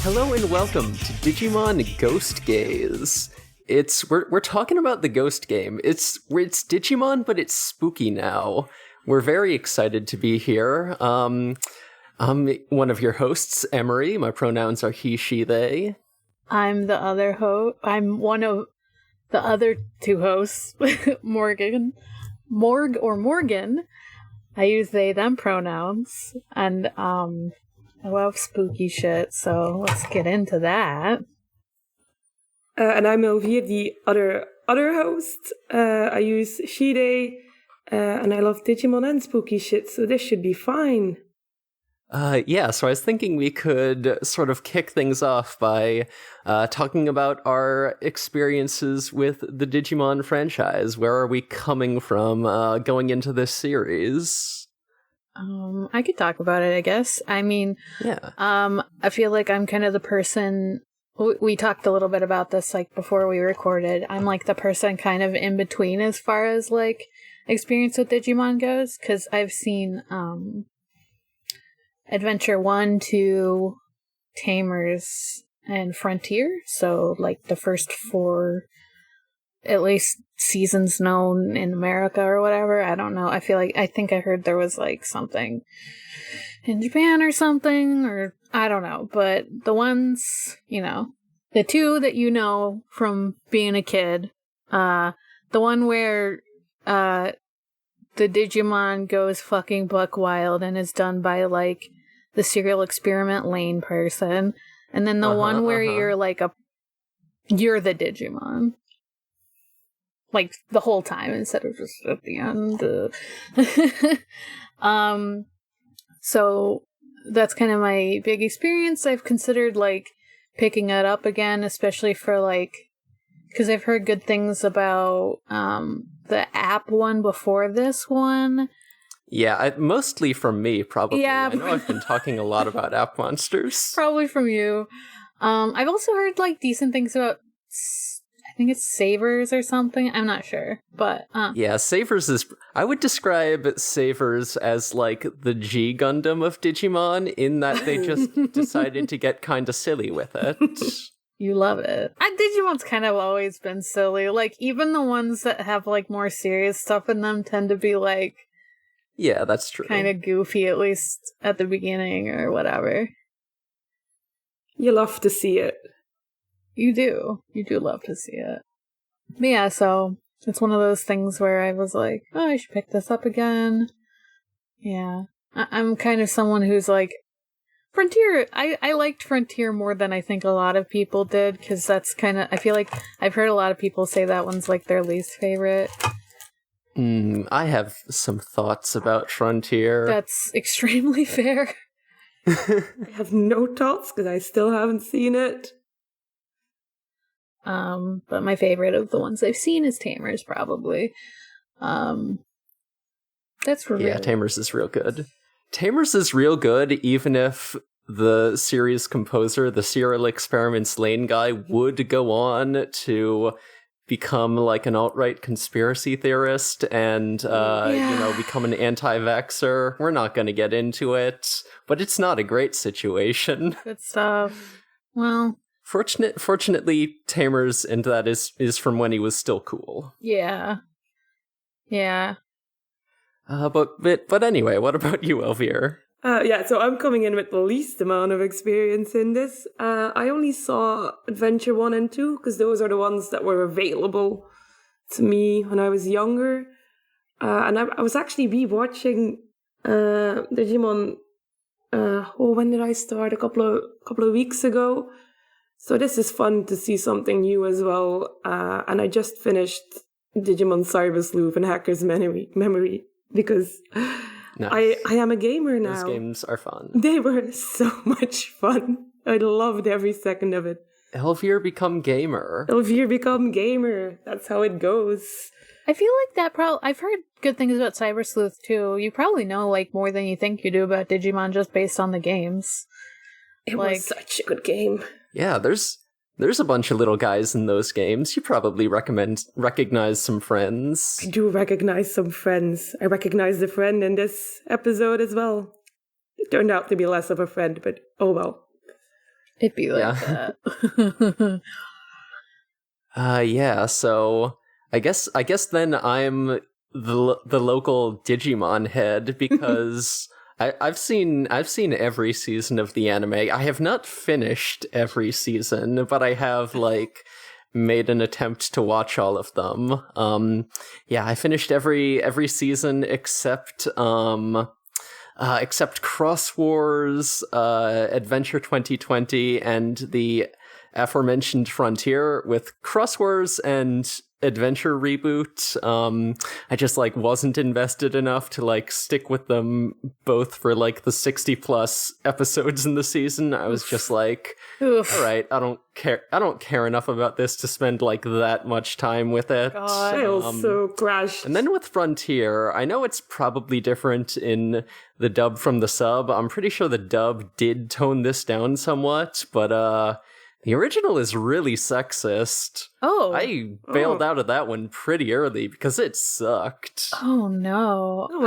Hello and welcome to Digimon Ghost Gaze. We're talking about the Ghost Game. It's Digimon, but it's spooky now. We're very excited to be here. I'm one of your hosts, Emery. My pronouns are he, she, they. I'm the other host. I'm one of the other two hosts, Morgan. I use they, them pronouns. And, I love spooky shit, so let's get into that. And I'm Elvire, the other host. I use she, they, and I love Digimon and spooky shit, so this should be fine. So I was thinking we could sort of kick things off by talking about our experiences with the Digimon franchise. Where are we coming from going into this series? I could talk about it, I guess. I mean, yeah. I feel like I'm kind of the person, we talked a little bit about this, like, before we recorded. I'm, like, the person kind of in between as far as, like, experience with Digimon goes, because I've seen, Adventure 1, 2, Tamers, and Frontier, so, like, the first 4, at least, seasons known in America or whatever. I don't know. I think I heard there was, like, something in Japan or something, or I don't know. But the ones, the 2 that you know from being a kid, the one where the Digimon goes fucking buck wild and is done by, like, the Serial Experiment Lane person, and then the one where you're, like, you're the Digimon. Like, the whole time, instead of just at the end. So, that's kind of my big experience. I've considered, like, picking it up again, especially for, like, because I've heard good things about the app one before this one. Yeah, mostly from me, probably. Yeah. I know I've been talking a lot about app monsters. Probably from you. I've also heard, like, decent things about... I think it's Savers or something. I'm not sure, but yeah, Savers is. I would describe Savers as like the G Gundam of Digimon, in that they just decided to get kind of silly with it. You love it. Digimon's kind of always been silly. Like, even the ones that have like more serious stuff in them tend to be like, yeah, that's true. Kind of goofy, at least at the beginning or whatever. You love to see it. You do. You do love to see it. But yeah, so it's one of those things where I was like, oh, I should pick this up again. Yeah. I'm kind of someone who's like, Frontier, I liked Frontier more than I think a lot of people did, because that's kind of, I feel like I've heard a lot of people say that one's like their least favorite. I have some thoughts about Frontier. That's extremely fair. I have no thoughts, because I still haven't seen it. But my favorite of the ones I've seen is Tamers, probably. That's really... Yeah, Tamers is real good. Tamers is real good, even if the series composer, the Serial Experiments Lane guy, would go on to become like an alt-right conspiracy theorist and, become an anti-vaxxer. We're not going to get into it, but it's not a great situation. Good stuff. Well... Fortunately, Tamers and that is from when he was still cool. Yeah. Yeah. But anyway, what about you, Elvire? So I'm coming in with the least amount of experience in this. I only saw Adventure 1 and 2, because those are the ones that were available to me when I was younger. And I was actually rewatching Digimon, when did I start? A couple of weeks ago. So this is fun to see something new as well. And I just finished Digimon Cyber Sleuth and Hacker's Memory because nice. I am a gamer now. Those games are fun. They were so much fun. I loved every second of it. Elvire become gamer. That's how it goes. I feel like that I've heard good things about Cyber Sleuth too. You probably know like more than you think you do about Digimon just based on the games. It was such a good game. Yeah, there's a bunch of little guys in those games. You probably recognize some friends. I do recognize some friends. I recognize the friend in this episode as well. It turned out to be less of a friend, but oh well. It'd be like that. Yeah, so I guess then I'm the local Digimon head because I've seen every season of the anime. I have not finished every season, but I have like made an attempt to watch all of them. Yeah, I finished every season except Cross Wars, Adventure 2020, and the aforementioned Frontier. With Cross Wars and Adventure Reboot, I just like wasn't invested enough to like stick with them both for like the 60 plus episodes in the season. I was just like, all right, I don't care enough about this to spend like that much time with it. God. I also crashed. And then with Frontier, I know it's probably different in the dub from the sub. I'm pretty sure the dub did tone this down somewhat, but the original is really sexist. Oh. I bailed out of that one pretty early because it sucked. Oh no. Oh,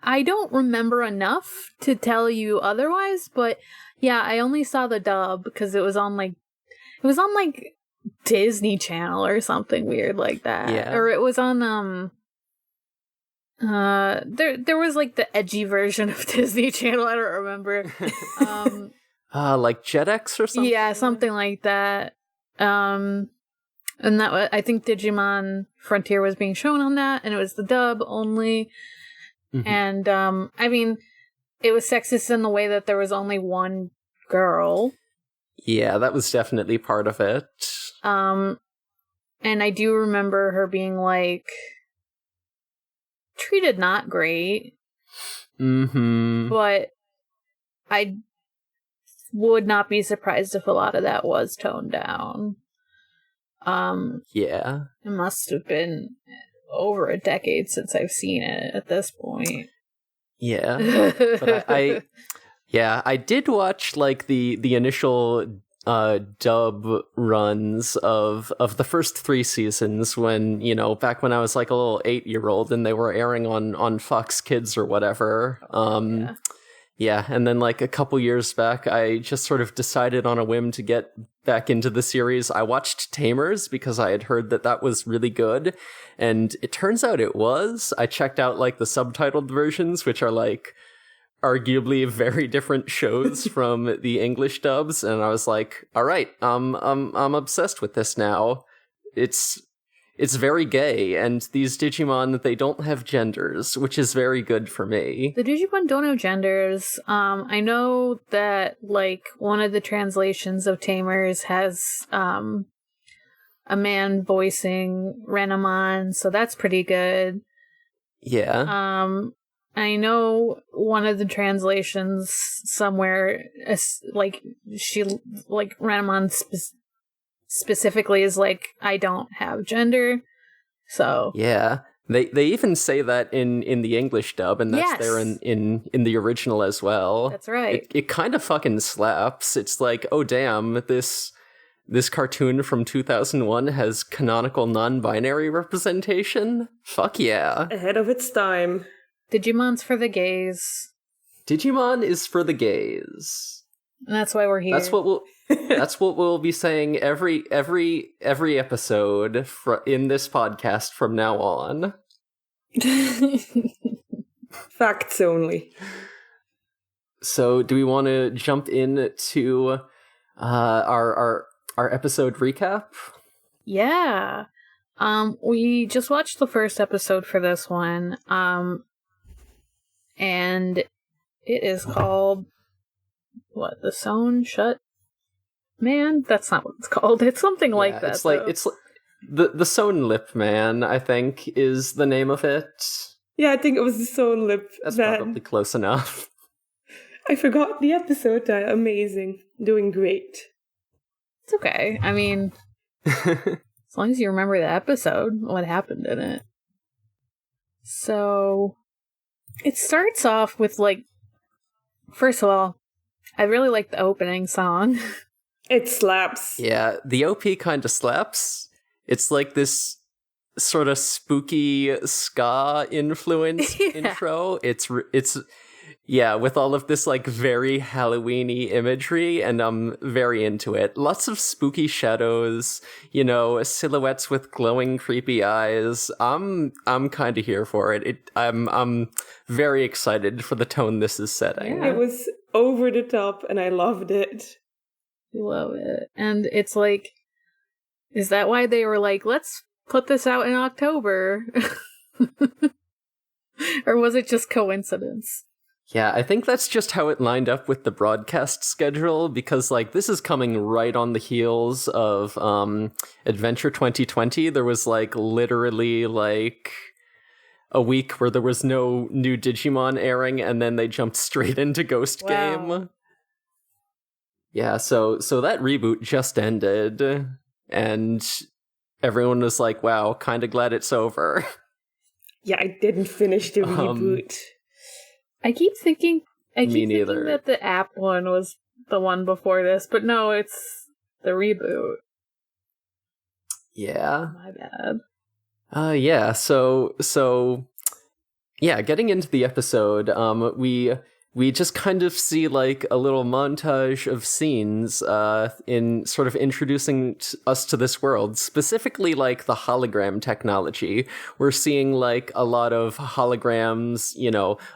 I don't remember enough to tell you otherwise, but yeah, I only saw the dub because it was on like Disney Channel or something weird like that. Yeah. Or it was on there was like the edgy version of Disney Channel, I don't remember. Like Jetix or something? Yeah, something like that. And that was, I think Digimon Frontier was being shown on that, and it was the dub only. Mm-hmm. And I mean, it was sexist in the way that there was only one girl. Yeah, that was definitely part of it. And I do remember her being like treated not great. Mm-hmm. But I would not be surprised if a lot of that was toned down. Yeah. It must have been over a decade since I've seen it at this point. Yeah. But I did watch like the initial dub runs of the first 3 seasons when, you know, back when I was like a little 8-year-old and they were airing on Fox Kids or whatever. Yeah, and then like a couple years back, I just sort of decided on a whim to get back into the series. I watched Tamers because I had heard that was really good, and it turns out it was. I checked out like the subtitled versions, which are like arguably very different shows from the English dubs, and I was like, all right, I'm obsessed with this now. It's very gay, and these Digimon, they don't have genders, which is very good for me. The Digimon don't have genders. I know that, like, one of the translations of Tamers has a man voicing Renamon, so that's pretty good. Yeah. I know one of the translations somewhere, like, Renamon specifically is like, I don't have gender, so yeah, they even say that in the English dub, and that's there in the original as well. That's right. It kind of fucking slaps. It's like, oh damn, this cartoon from 2001 has canonical non-binary representation. Fuck yeah, Ahead of its time. Digimon's for the gays. Digimon is for the gays. And that's why we're here. That's what we'll be saying every episode in this podcast from now on. Facts only. So, do we want to jump into our episode recap? Yeah. We just watched the first episode for this one. And it is called The Sewn Shut Man? That's not what it's called. It's something like that. It's like the Sewn Lip Man, I think, is the name of it. Yeah, I think it was the Sewn Lip That's Man. probably close enough. I forgot the episode title. Amazing. Doing great. It's okay. I mean, as long as you remember the episode, what happened in it. So, it starts off with, like, first of all, I really like the opening song. It slaps. Yeah, the OP kind of slaps. It's like this sort of spooky ska influence intro. Yeah, with all of this like very Halloween-y imagery, and I'm very into it. Lots of spooky shadows, silhouettes with glowing, creepy eyes. I'm kind of here for it. I'm very excited for the tone this is setting. It was over the top, and I loved it. Love it. And it's like, is that why they were like, let's put this out in October? Or was it just coincidence? Yeah, I think that's just how it lined up with the broadcast schedule, because like this is coming right on the heels of Adventure 2020. There was like literally like a week where there was no new Digimon airing, and then they jumped straight into Ghost Game. Yeah, so that reboot just ended, and everyone was like, wow, kind of glad it's over. Yeah, I didn't finish the reboot. I keep thinking neither. that the app one was the one before this, but no, it's the reboot. Yeah. My bad. Yeah, so yeah, getting into the episode, we just kind of see like a little montage of scenes in sort of introducing us to this world, specifically like the hologram technology. We're seeing like a lot of holograms,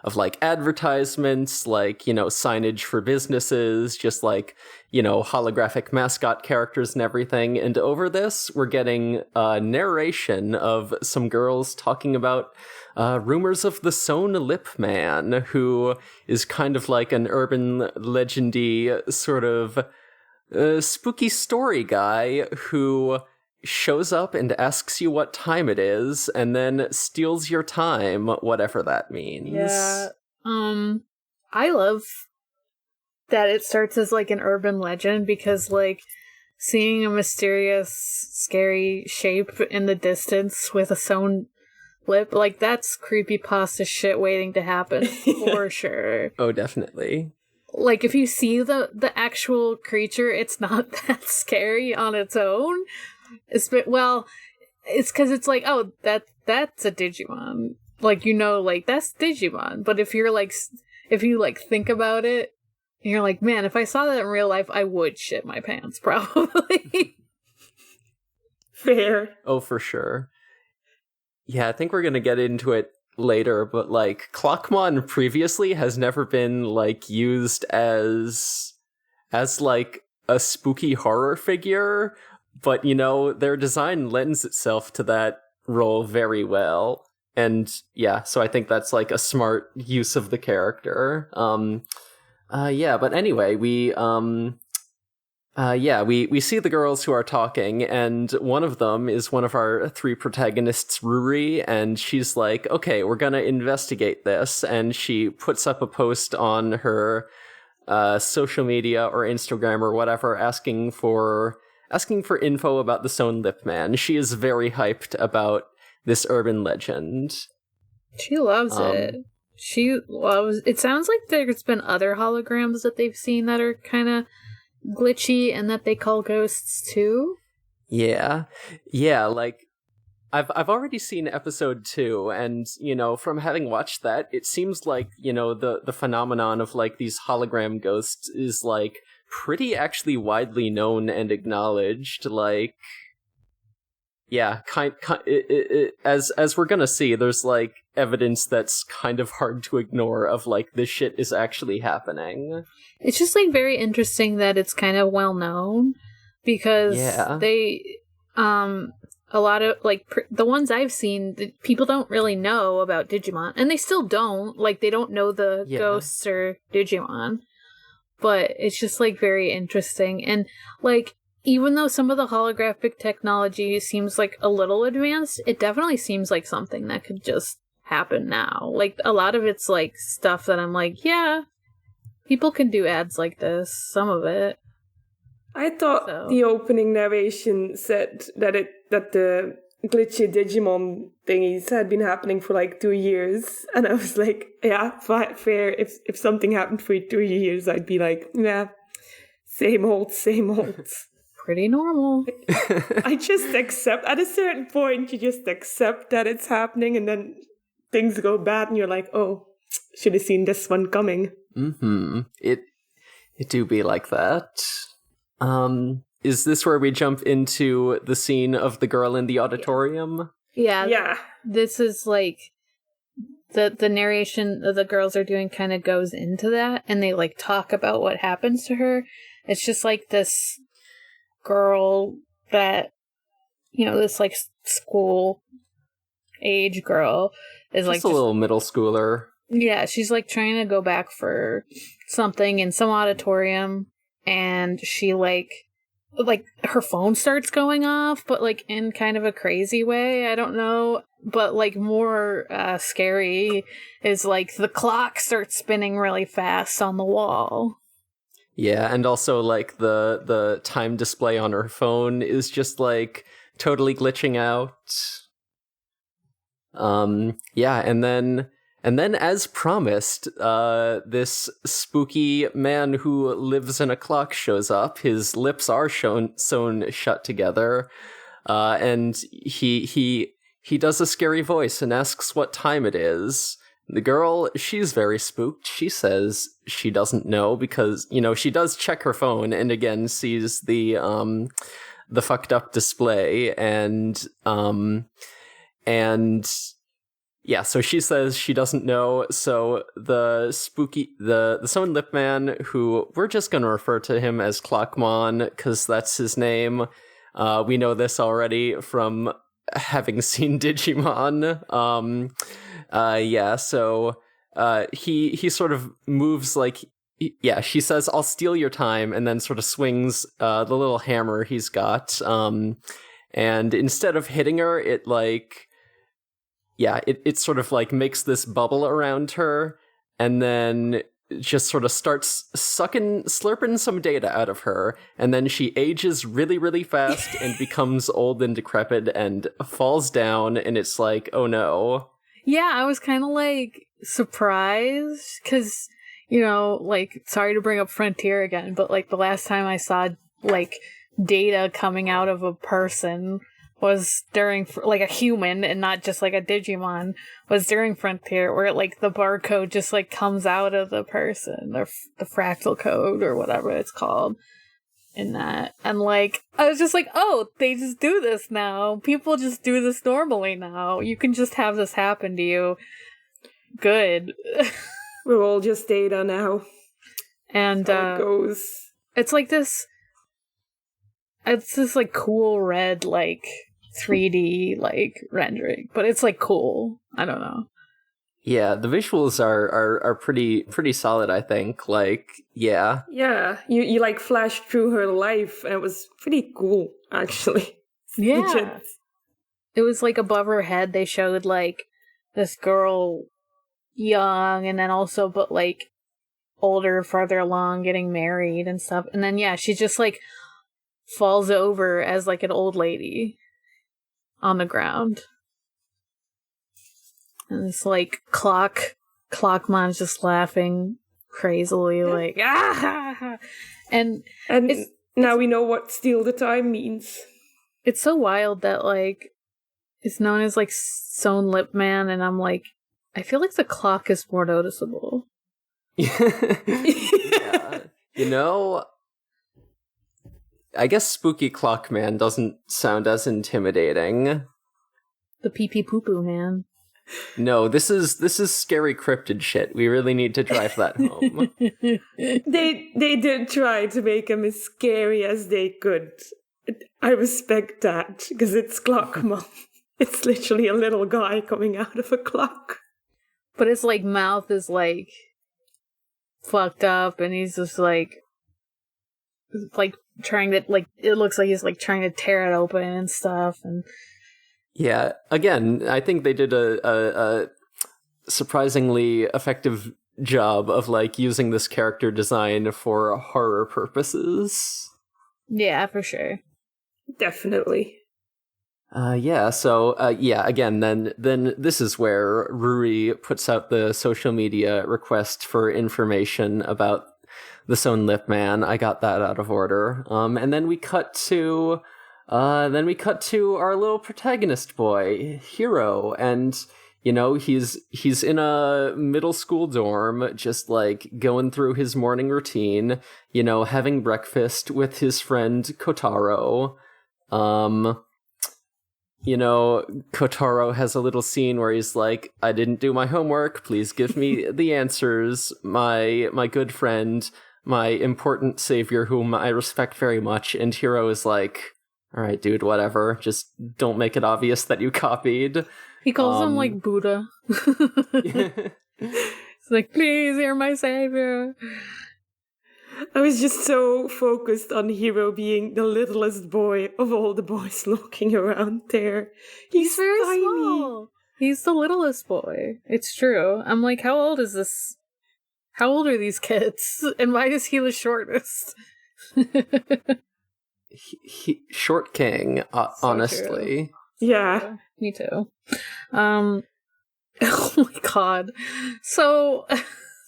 of like advertisements, like, signage for businesses, just like, holographic mascot characters and everything. And over this, we're getting a narration of some girls talking about rumors of the Sewn Lip Man, who is kind of like an urban legendy sort of spooky story guy who shows up and asks you what time it is and then steals your time, whatever that means. Yeah. I love that it starts as like an urban legend, because like seeing a mysterious, scary shape in the distance with a sewn lip, like that's creepypasta shit waiting to happen for sure. Oh, definitely. Like if you see the actual creature, it's not that scary on its own. It's because it's like, oh, that's a Digimon. Like, like that's Digimon. But if you think about it, you're like, man, if I saw that in real life, I would shit my pants, probably. Fair. Oh, for sure. Yeah, I think we're gonna get into it later, but like Clockmon previously has never been like used as like a spooky horror figure, but their design lends itself to that role very well. And yeah, so I think that's like a smart use of the character. Yeah, but anyway, we see the girls who are talking, and one of them is one of our three protagonists, Ruri, and she's like, okay, we're gonna investigate this, and she puts up a post on her social media or Instagram or whatever, asking for info about the Sewn Lip Man. She is very hyped about this urban legend. She loves it. She loves... It sounds like there's been other holograms that they've seen that are kind of glitchy and that they call ghosts too. Yeah, like I've already seen episode 2, and from having watched that, it seems like the phenomenon of like these hologram ghosts is like pretty actually widely known and acknowledged. Like, yeah, as we're gonna see, there's like evidence that's kind of hard to ignore of like this shit is actually happening. It's just like very interesting that it's kind of well known, because they a lot of like the ones I've seen, people don't really know about Digimon, and they still don't, like they don't know the ghosts or Digimon, but it's just like very interesting. And like, even though some of the holographic technology seems like a little advanced, it definitely seems like something that could just happen now. Like, a lot of it's like stuff that I'm like, yeah, people can do ads like this, some of it. I thought the opening narration said that the glitchy Digimon thingies had been happening for like 2 years, and I was like, yeah, fair. If something happened for 2 years, I'd be like, yeah, same old. Pretty normal. I just accept, at a certain point, you just accept that it's happening, and then things go bad, and you're like, oh, Should have seen this one coming. Mm-hmm. It do be like that. Is this where we jump into the scene of the girl in the auditorium? Yeah. This is like the narration that the girls are doing kind of goes into that, and they like talk about what happens to her. It's just like this girl that, this like school age girl is just like a little middle schooler. Yeah, she's like trying to go back for something in some auditorium, and she like her phone starts going off, but like in kind of a crazy way. I don't know, but like more scary is like the clock starts spinning really fast on the wall. Yeah, and also like the time display on her phone is just like totally glitching out. Yeah, and then as promised, this spooky man who lives in a clock shows up. His lips are sewn shut together, and he does a scary voice and asks what time it is. The girl, she's very spooked. She says she doesn't know because, she does check her phone and again sees the fucked up display and yeah, so she says she doesn't know. So the sewn lip man, who we're just going to refer to him as Clockmon because that's his name. We know this already from having seen Digimon. So he sort of moves like, she says, "I'll steal your time," and then sort of swings the little hammer he's got. And instead of hitting her, it sort of like makes this bubble around her, and then just sort of starts slurping some data out of her, and then she ages really, really fast and becomes old and decrepit and falls down, and it's like, oh no. Yeah, I was kind of like surprised because, sorry to bring up Frontier again, but like the last time I saw like data coming out of a person was during, like, a human and not just like a Digimon, was during Frontier, where like the barcode just like comes out of the person, or the fractal code or whatever it's called in that. And like, I was just like, oh, they just do this now. People just do this normally now. You can just have this happen to you. Good. We're all just data now. And that's how it goes. It's like this. It's this like cool red like 3D like rendering, but it's like cool. I don't know. Yeah, the visuals are pretty solid, I think. Like, yeah. Yeah, you like flashed through her life, and it was pretty cool, actually. Yeah. It was like above her head, they showed like this girl young, and then also, but like older, farther along, getting married and stuff. And then, yeah, she just like falls over as like an old lady on the ground. And it's like Clockmon's just laughing crazily, like, ah! And now we know what steal the time means. It's so wild that, like, it's known as, like, Sewn Lip Man, and I'm like, I feel like the clock is more noticeable. Yeah. I guess Spooky Clock Man doesn't sound as intimidating. The pee-pee poo-poo man. No, this is scary cryptid shit. We really need to drive that home. They did try to make him as scary as they could. I respect that, because it's Clockmon. It's literally a little guy coming out of a clock. But his like mouth is like fucked up, and he's just like trying to, like, it looks like he's like trying to tear it open and stuff. And yeah, again, I think they did a surprisingly effective job of like using this character design for horror purposes. Yeah, for sure. Definitely. Again, then this is where Ruri puts out the social media request for information about the Sewn Lip Man. I got that out of order. And then we cut to our little protagonist boy, Hiro, and You know, he's in a middle school dorm, just like going through his morning routine, you know, having breakfast with his friend Kotaro. You know, Kotaro has a little scene where he's like, I didn't do my homework, please give me the answers, my good friend, my important savior whom I respect very much. And Hiro is like, all right, dude, whatever, just don't make it obvious that you copied. He calls him like Buddha. It's like, please, you're my savior. I was just so focused on Hiro being the littlest boy of all the boys looking around there. He's very tiny. small. He's the littlest boy. It's true. I'm like, how old is this? How old are these kids? And why is he the shortest? Short king, honestly. True. Yeah. Me too. Oh my god. So...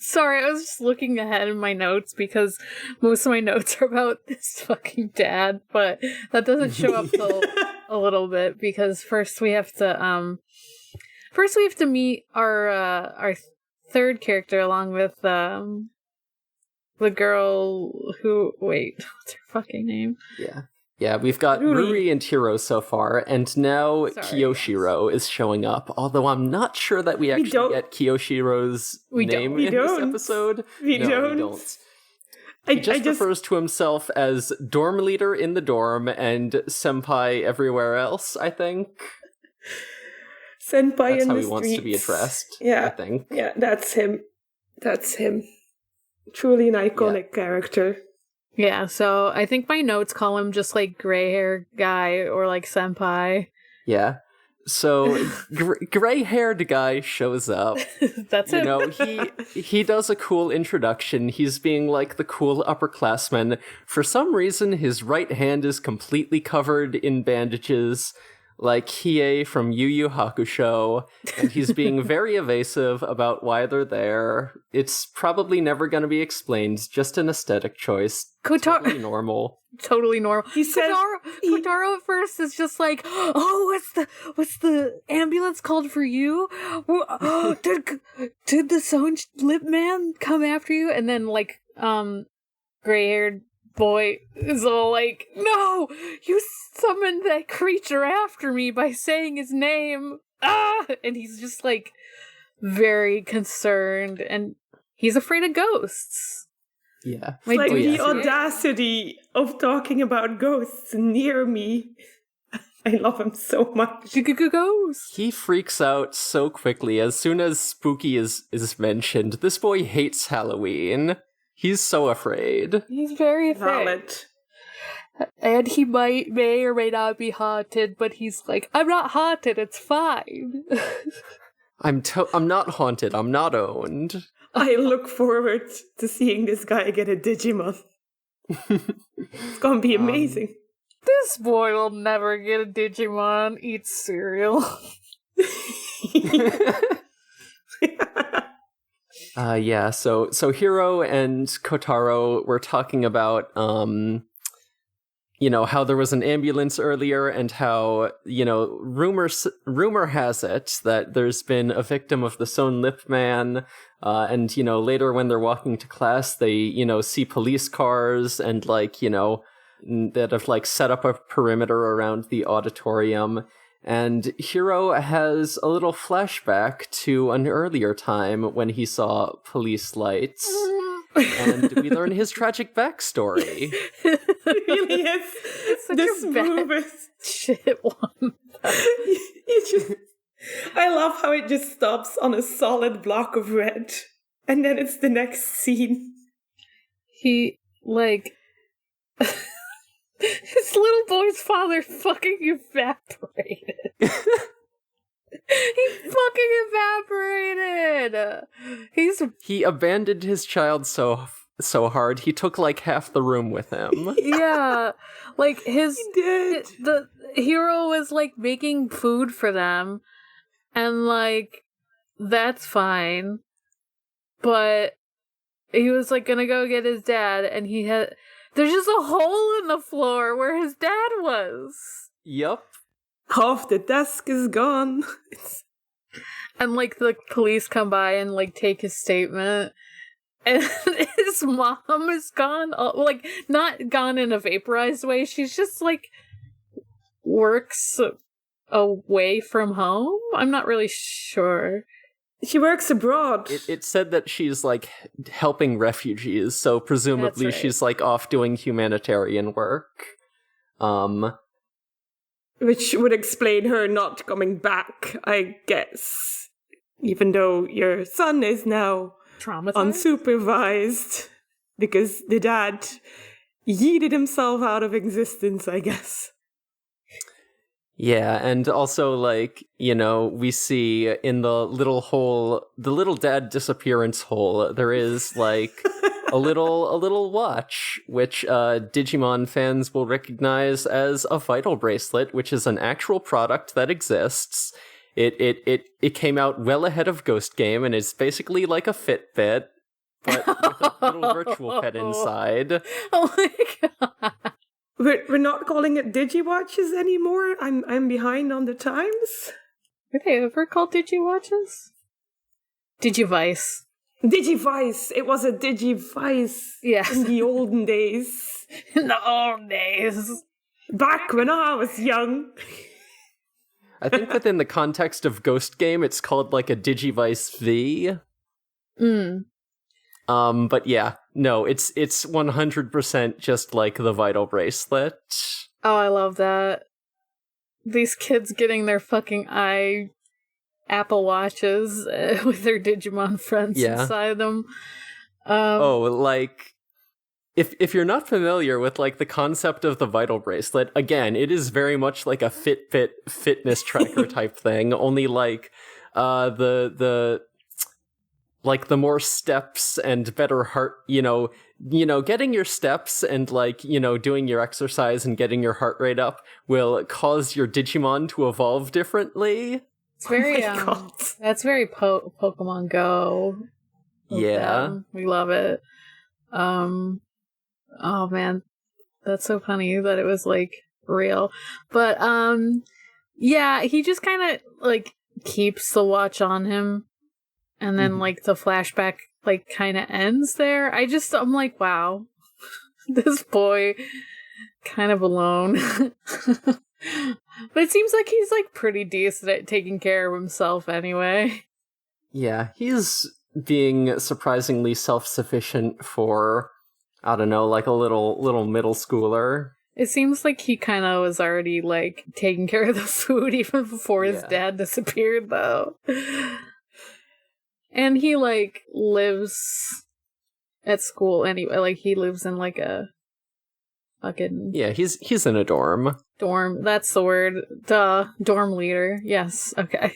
Sorry, I was just looking ahead in my notes because most of my notes are about this fucking dad, but that doesn't show up till a little bit because first we have to meet our third character along with the girl who what's her fucking name? Yeah, we've got Ruri and Hiro so far, and now Kiyoshiro is showing up, although I'm not sure that we actually get Kiyoshiro's name in this episode. We don't. He just refers to himself as dorm leader in the dorm and senpai everywhere else, I think. Senpai that's in how the he wants to be addressed, yeah. I think. Yeah, that's him. Truly an iconic character. Yeah, so I think my notes call him just like gray hair guy or like senpai. Yeah. So gray-haired guy shows up. That's him. You know, he does a cool introduction. He's being like the cool upperclassman. For some reason, his right hand is completely covered in bandages, like Hiei from Yu Yu Hakusho, and he's being very evasive about why they're there. It's probably never going to be explained, just an aesthetic choice. Totally normal. Totally normal. He says Kotaro at first is just like, oh, what's the ambulance called for you? Oh, did the Sound Lip Man come after you? And then like gray-haired boy is all like, no, you summoned that creature after me by saying his name. And he's just like very concerned, and he's afraid of ghosts. Yeah. Like the audacity of talking about ghosts near me. I love him so much. Ghosts. He freaks out so quickly as soon as spooky is mentioned. This boy hates Halloween. He's so afraid. He's very afraid. Valid. And he may or may not be haunted, but he's like, I'm not haunted, it's fine. I'm not haunted, I'm not owned. I look forward to seeing this guy get a Digimon. It's gonna be amazing. This boy will never get a Digimon, eat cereal. Yeah, so Hiro and Kotaro were talking about, you know, how there was an ambulance earlier and how, you know, rumor has it that there's been a victim of the Sewn Lip Man, and, you know, later when they're walking to class, they, you know, see police cars and, like, you know, that have, like, set up a perimeter around the auditorium. And Hiro has a little flashback to an earlier time when he saw police lights. And we learn his tragic backstory. It really is. It's such the a smoothest shit one. I love how it just stops on a solid block of red. And then it's the next scene. He, like... His little boy's father fucking evaporated. He fucking evaporated. He abandoned his child so hard. He took like half the room with him. Yeah, like the hero was like making food for them, and like that's fine, but he was like gonna go get his dad, and there's just a hole in the floor where his dad was. Yup. Half the desk is gone. And, like, the police come by and, like, take his statement. And his mom is gone. Like, not gone in a vaporized way. She's just, like, works away from home. I'm not really sure. She works abroad. It said that she's, like, helping refugees, so presumably That's right. she's, like, off doing humanitarian work. Which would explain her not coming back, I guess. Even though your son is now Traumatized? unsupervised. Because the dad yeeted himself out of existence, I guess. Yeah, and also, like, you know, we see in the little dad disappearance hole, there is, like, a little watch, which Digimon fans will recognize as a vital bracelet, which is an actual product that exists. It came out well ahead of Ghost Game, and it's basically like a Fitbit, but with a little virtual pet inside. Oh my god. We're not calling it Digiwatches anymore. I'm behind on the times. Were they ever called Digiwatches? Digivice. Digivice. It was a Digivice. Yes. In the olden days. In the old days. Back when I was young. I think within the context of Ghost Game, it's called like a Digivice V. But yeah, no, it's 100% just like the Vital Bracelet. Oh, I love that. These kids getting their fucking Apple Watches with their Digimon friends inside them. Like, if you're not familiar with like the concept of the Vital Bracelet, again, it is very much like a Fitbit fitness tracker type thing. Only like the more steps and better heart, you know, getting your steps and like, you know, doing your exercise and getting your heart rate up will cause your Digimon to evolve differently. It's very that's very Pokemon Go. Yeah. We love it. Oh man, that's so funny that it was like real. But yeah, he just kind of like keeps the watch on him. And then, like, the flashback, like, kind of ends there. I'm like, wow, this boy kind of alone. But it seems like he's, like, pretty decent at taking care of himself anyway. Yeah, he's being surprisingly self-sufficient for, I don't know, like a little middle schooler. It seems like he kind of was already, like, taking care of the food even before his dad disappeared, though. And he, like, lives at school anyway. Like, he lives in, like, a fucking... Yeah, he's in a dorm. Dorm, that's the word. Duh. Dorm leader. Yes, okay.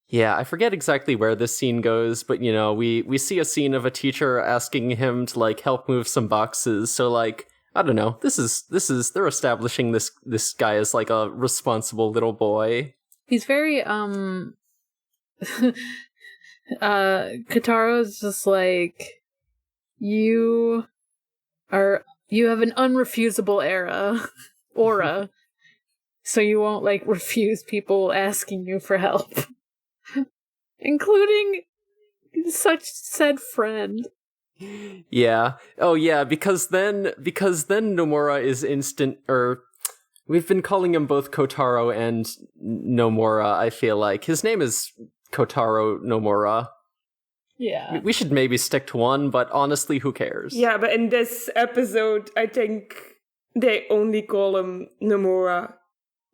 Yeah, I forget exactly where this scene goes, but, you know, we see a scene of a teacher asking him to, like, help move some boxes. So, like, I don't know. This is they're establishing this guy as, like, a responsible little boy. He's very, Kataro's just like, you have an unrefusable aura, so you won't, like, refuse people asking you for help. Including such said friend. Yeah. Oh yeah, because then Nomura is instant, or we've been calling him both Kotaro and Nomura, I feel like. His name is Kotaro Nomura. Yeah. We should maybe stick to one, but honestly, who cares? Yeah, but in this episode, I think they only call him Nomura.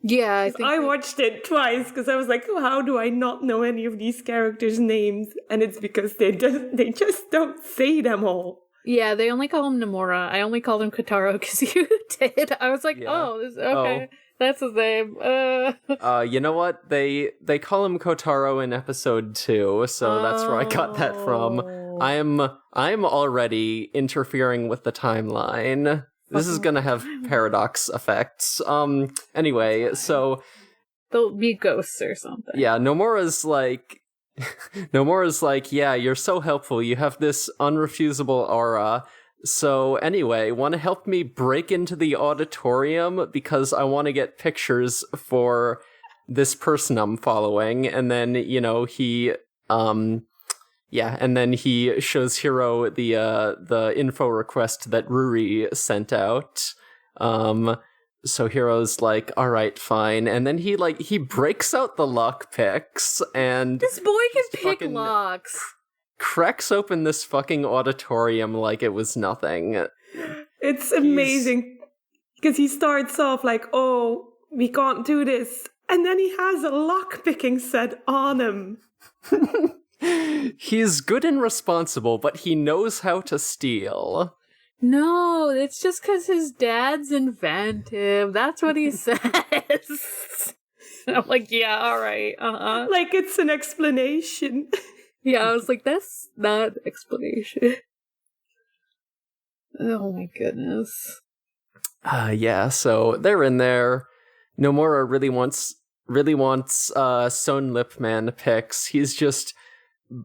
Yeah, I watched it twice because I was like, oh, how do I not know any of these characters' names? And it's because they just don't say them all. Yeah, they only call him Nomura. I only called him Kotaro because you did. I was like, okay. That's his name. You know what? They call him Kotaro in episode 2, so that's where I got that from. I'm already interfering with the timeline. This is gonna have paradox effects. Anyway, so they'll be ghosts or something. Yeah, Nomura's like, yeah, you're so helpful. You have this unrefusable aura. So anyway, want to help me break into the auditorium because I want to get pictures for this person I'm following, and then, he and then he shows Hiro the info request that Ruri sent out. So Hiro's like, all right, fine. And then he breaks out the lock picks, and this boy can pick locks. Cracks open this fucking auditorium like it was nothing. It's amazing. Because he starts off like, oh, we can't do this. And then he has a lock-picking set on him. He's good and responsible, but he knows how to steal. No, it's just because his dad's inventive. That's what he says. I'm like, yeah, all right, Like it's an explanation. Yeah, I was like, that's not an explanation. Oh my goodness. So they're in there. Nomura really wants Son Lipman pics. He's just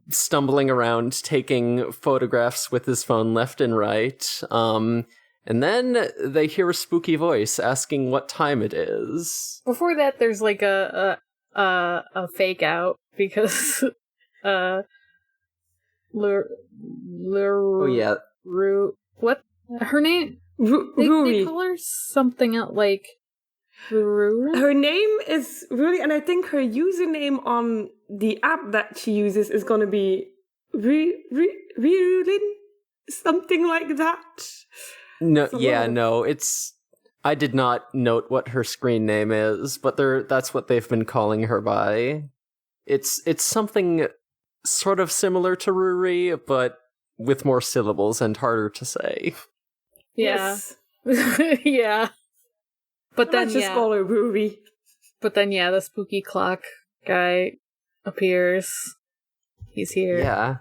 stumbling around taking photographs with his phone left and right. And then they hear a spooky voice asking what time it is. Before that, there's like a fake out because what her name? They call her something else, like Rura? Her name is Ruri, and I think her username on the app that she uses is going to be Rirulin, something like that. No, I did not note what her screen name is, but that's what they've been calling her by. It's something sort of similar to Ruri, but with more syllables and harder to say. Yeah. Yes. Yeah. But then just call her Ruri. But then the spooky clock guy appears. He's here. Yeah.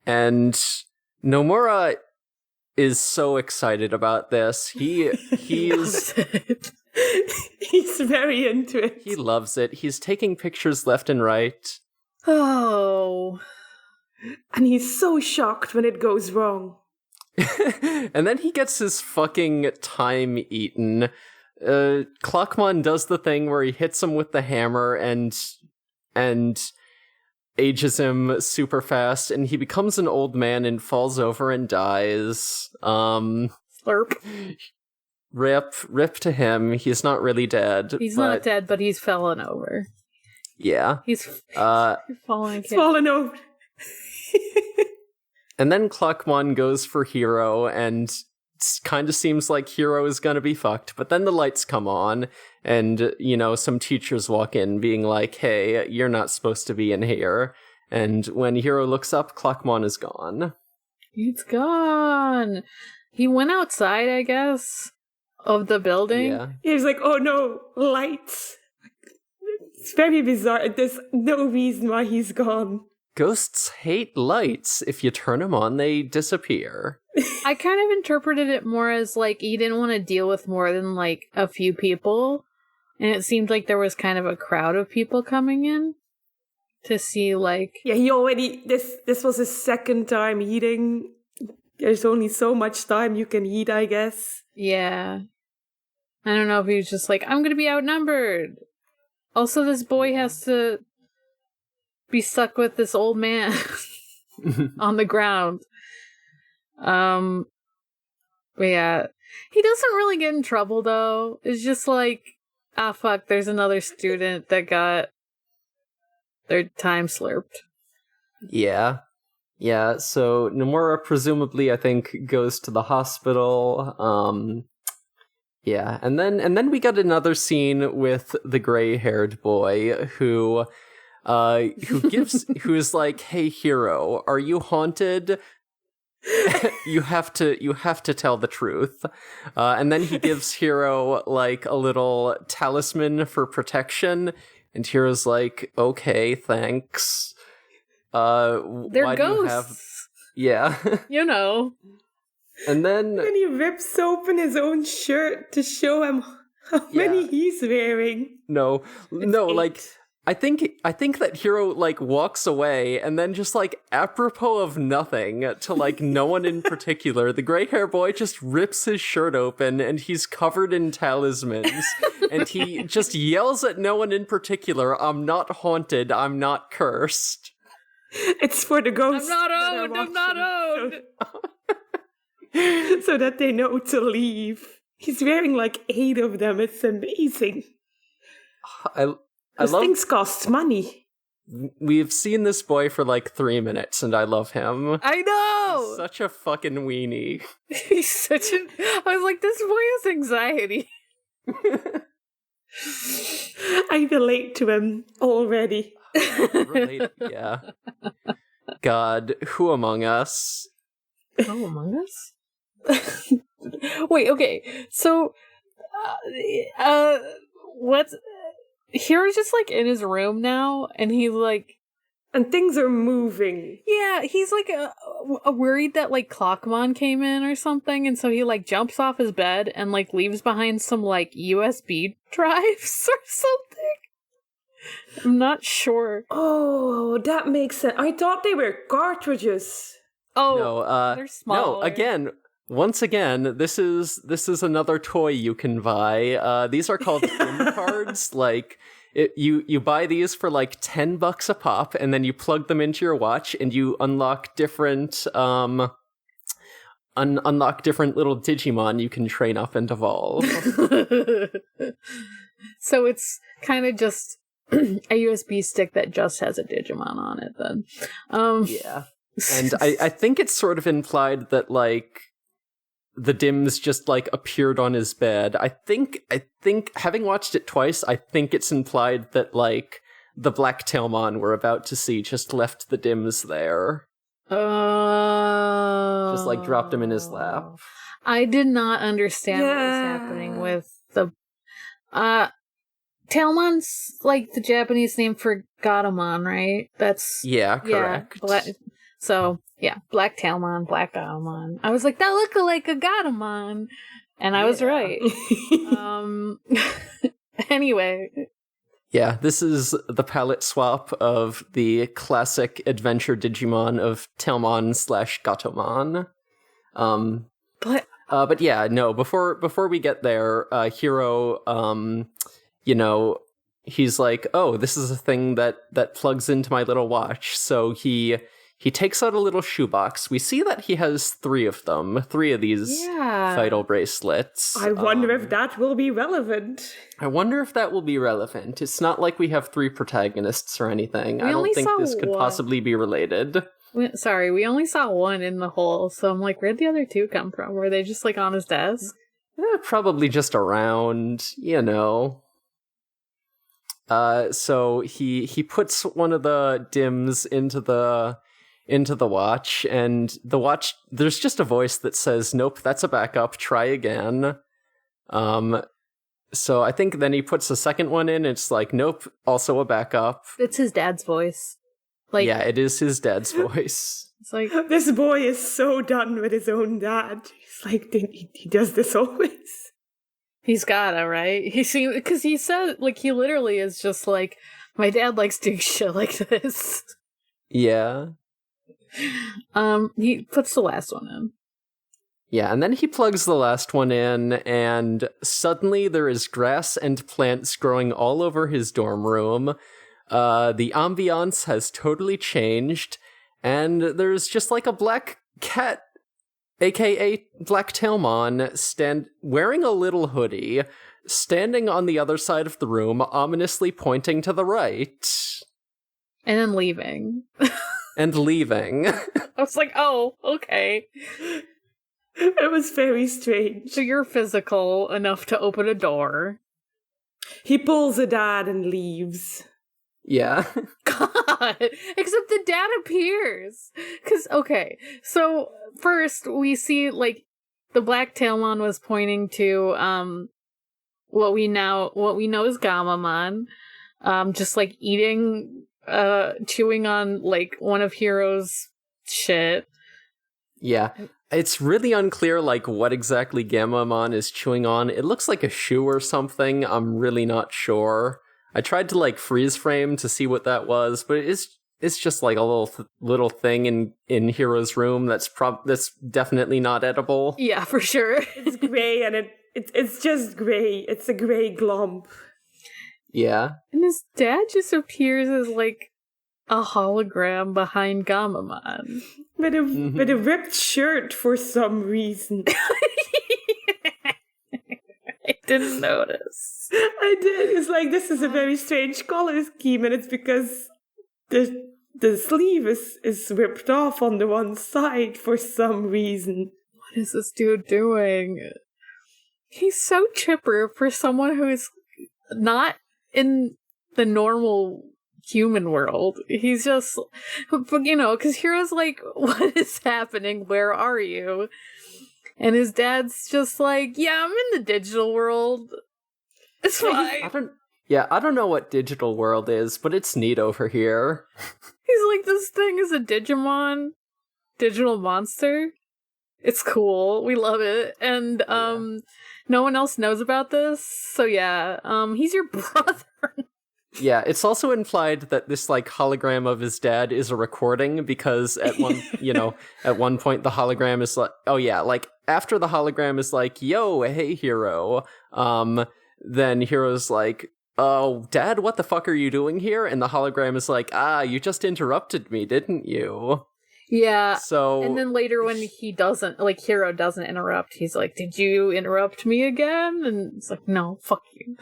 And Nomura is so excited about this. He's he's very into it. He loves it. He's taking pictures left and right. Oh. And he's so shocked when it goes wrong. And then he gets his fucking time eaten. Clockmon does the thing where he hits him with the hammer and ages him super fast, and he becomes an old man and falls over and dies. Slurp. Rip to him. He's not really dead. He's not dead, but he's fallen over. Yeah. He's fallen over. And then Clockmon goes for Hiro, and kind of seems like Hiro is gonna be fucked, but then the lights come on, and, some teachers walk in being like, hey, you're not supposed to be in here. And when Hiro looks up, Clockmon is gone. It's gone! He went outside, I guess, of the building. Yeah. He was like, oh no, lights! It's very bizarre. There's no reason why he's gone. Ghosts hate lights. If you turn them on, they disappear. I kind of interpreted it more as, like, he didn't want to deal with more than, like, a few people. And it seemed like there was kind of a crowd of people coming in to see, like... Yeah, he already... This was his second time eating. There's only so much time you can eat, I guess. Yeah. I don't know if he was just like, I'm gonna be outnumbered. Also, this boy has to be stuck with this old man on the ground. But yeah. He doesn't really get in trouble, though. It's just like, fuck, there's another student that got their time slurped. Yeah. Yeah, so Nomura presumably, I think, goes to the hospital. Yeah, and then we got another scene with the gray-haired boy who is like, hey, Hiro, are you haunted? you have to tell the truth. And then he gives Hiro like a little talisman for protection, and Hiro's like, okay, thanks. They're ghosts. Yeah. And then he rips open his own shirt to show him how many he's wearing. No, like I think that Hero, like, walks away, and then just, like, apropos of nothing, to, like, no one in particular, the gray hair boy just rips his shirt open, and he's covered in talismans, and he just yells at no one in particular, "I'm not haunted, I'm not cursed." It's for the ghosts. I'm not owned. So that they know to leave. He's wearing like 8 of them. It's amazing. Those things cost money. We've seen this boy for like 3 minutes, and I love him. I know! He's such a fucking weenie. He's such a... I was like, this boy has anxiety. I relate to him already. Yeah. God, who among us? Who among us? Wait, okay. So, what's... Hero's just, like, in his room now, and he's, like... And things are moving. Yeah, he's, like, worried that, like, Clockmon came in or something, and so he, like, jumps off his bed and, like, leaves behind some, like, USB drives or something. I'm not sure. Oh, that makes sense. I thought they were cartridges. Oh, no, they're smaller. No, once again, this is another toy you can buy. These are called SIM cards. Like, you buy these for like $10 a pop, and then you plug them into your watch, and you unlock different unlock different little Digimon you can train up and evolve. So it's kind of just a USB stick that just has a Digimon on it, then. Yeah. And I think it's sort of implied that, like, the Dims just, like, appeared on his bed. I think, having watched it twice, I think it's implied that, like, the Black Tailmon we're about to see just left the Dims there. Just, like, dropped him in his lap. I did not understand what was happening with the... Tailmon's, like, the Japanese name for Gatomon, right? That's... Yeah, correct. Yeah, so, yeah, Black Tailmon, Black Gatomon. I was like, that looked like a Gatomon. And I was right. Anyway. Yeah, this is the palette swap of the classic adventure Digimon of Tailmon/Gatomon. But yeah, no, before we get there, Hero, you know, he's like, oh, this is a thing that plugs into my little watch. So he takes out a little shoebox. We see that he has 3 of them, 3 of these vital bracelets. I wonder if that will be relevant. It's not like we have 3 protagonists or anything. I don't think this could possibly be related. We only saw 1 in the hole, so I'm like, where'd the other 2 come from? Were they just, like, on his desk? Probably just around, you know. So he puts one of the Dims into the watch, and the watch, there's just a voice that says, nope, that's a backup, try again. So I think then he puts a second one in, it's like, nope, also a backup. It's his dad's voice. Like, yeah, it is his dad's voice. It's like, this boy is so done with his own dad. He's like, he does this always. He's gotta, right? Because he said, like, he literally is just like, my dad likes doing shit like this. Yeah. He puts the last one in. Yeah, and then he plugs the last one in, and suddenly there is grass and plants growing all over his dorm room. The ambiance has totally changed, and there's just like a black cat, aka Black Tailmon, wearing a little hoodie, standing on the other side of the room, ominously pointing to the right. And then leaving. And leaving. I was like, oh, okay. It was very strange. So you're physical enough to open a door. He pulls a dad and leaves. Yeah. God, except the dad appears. Because, okay, so first we see, like, the Black Tailmon was pointing to what we know is Gamamon, just, like, eating, chewing on, like, one of Hero's shit. Yeah. It's really unclear, like, what exactly Gamamon is chewing on. It looks like a shoe or something. I'm really not sure. I tried to like freeze frame to see what that was, but it's just like a little thing in Hero's room that's definitely not edible. Yeah, for sure. It's gray, and it's just gray. It's a gray glomp. Yeah. And his dad just appears as like a hologram behind Gamamon. With a ripped shirt for some reason. I didn't notice. I did. It's like, this is a very strange color scheme, and it's because the sleeve is ripped off on the one side for some reason. What is this dude doing? He's so chipper for someone who is not in the normal human world. He's just, because Hero's like, what is happening? Where are you? And his dad's just like, yeah, I'm in the digital world. It's fine. I don't know what digital world is, but it's neat over here. He's like, this thing is a Digimon digital monster. It's cool. We love it. And no one else knows about this. So yeah, he's your brother. Yeah, it's also implied that this like hologram of his dad is a recording, because at one point the hologram is like, oh yeah, like after the hologram is like, yo, hey Hero, then Hero's like, oh, Dad, what the fuck are you doing here? And the hologram is like, you just interrupted me, didn't you? Yeah. So, and then later when he doesn't, like, Hero doesn't interrupt, he's like, did you interrupt me again? And it's like, no, fuck you.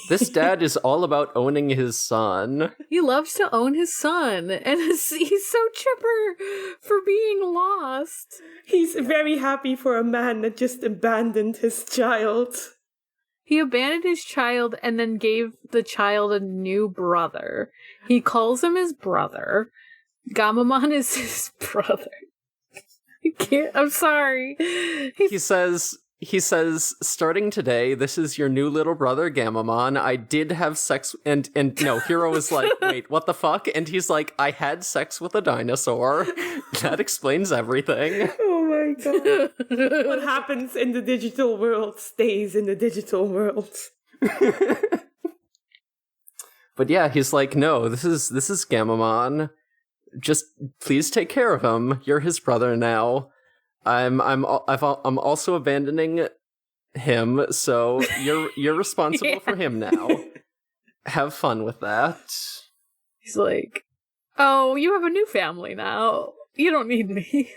This dad is all about owning his son. He loves to own his son, and he's so chipper for being lost. He's very happy for a man that just abandoned his child. He abandoned his child and then gave the child a new brother. He calls him his brother. Gamamon is his brother. I'm sorry. He says, starting today, this is your new little brother, Gamamon. I did have sex, and no, Hero is like, wait, what the fuck? And he's like, I had sex with a dinosaur. That explains everything. Oh my god. What happens in the digital world stays in the digital world. But yeah, he's like, no, this is Gamamon. Just please take care of him. You're his brother now. I'm also abandoning him, so you're responsible for him now. Have fun with that. He's like, oh, you have a new family now. You don't need me.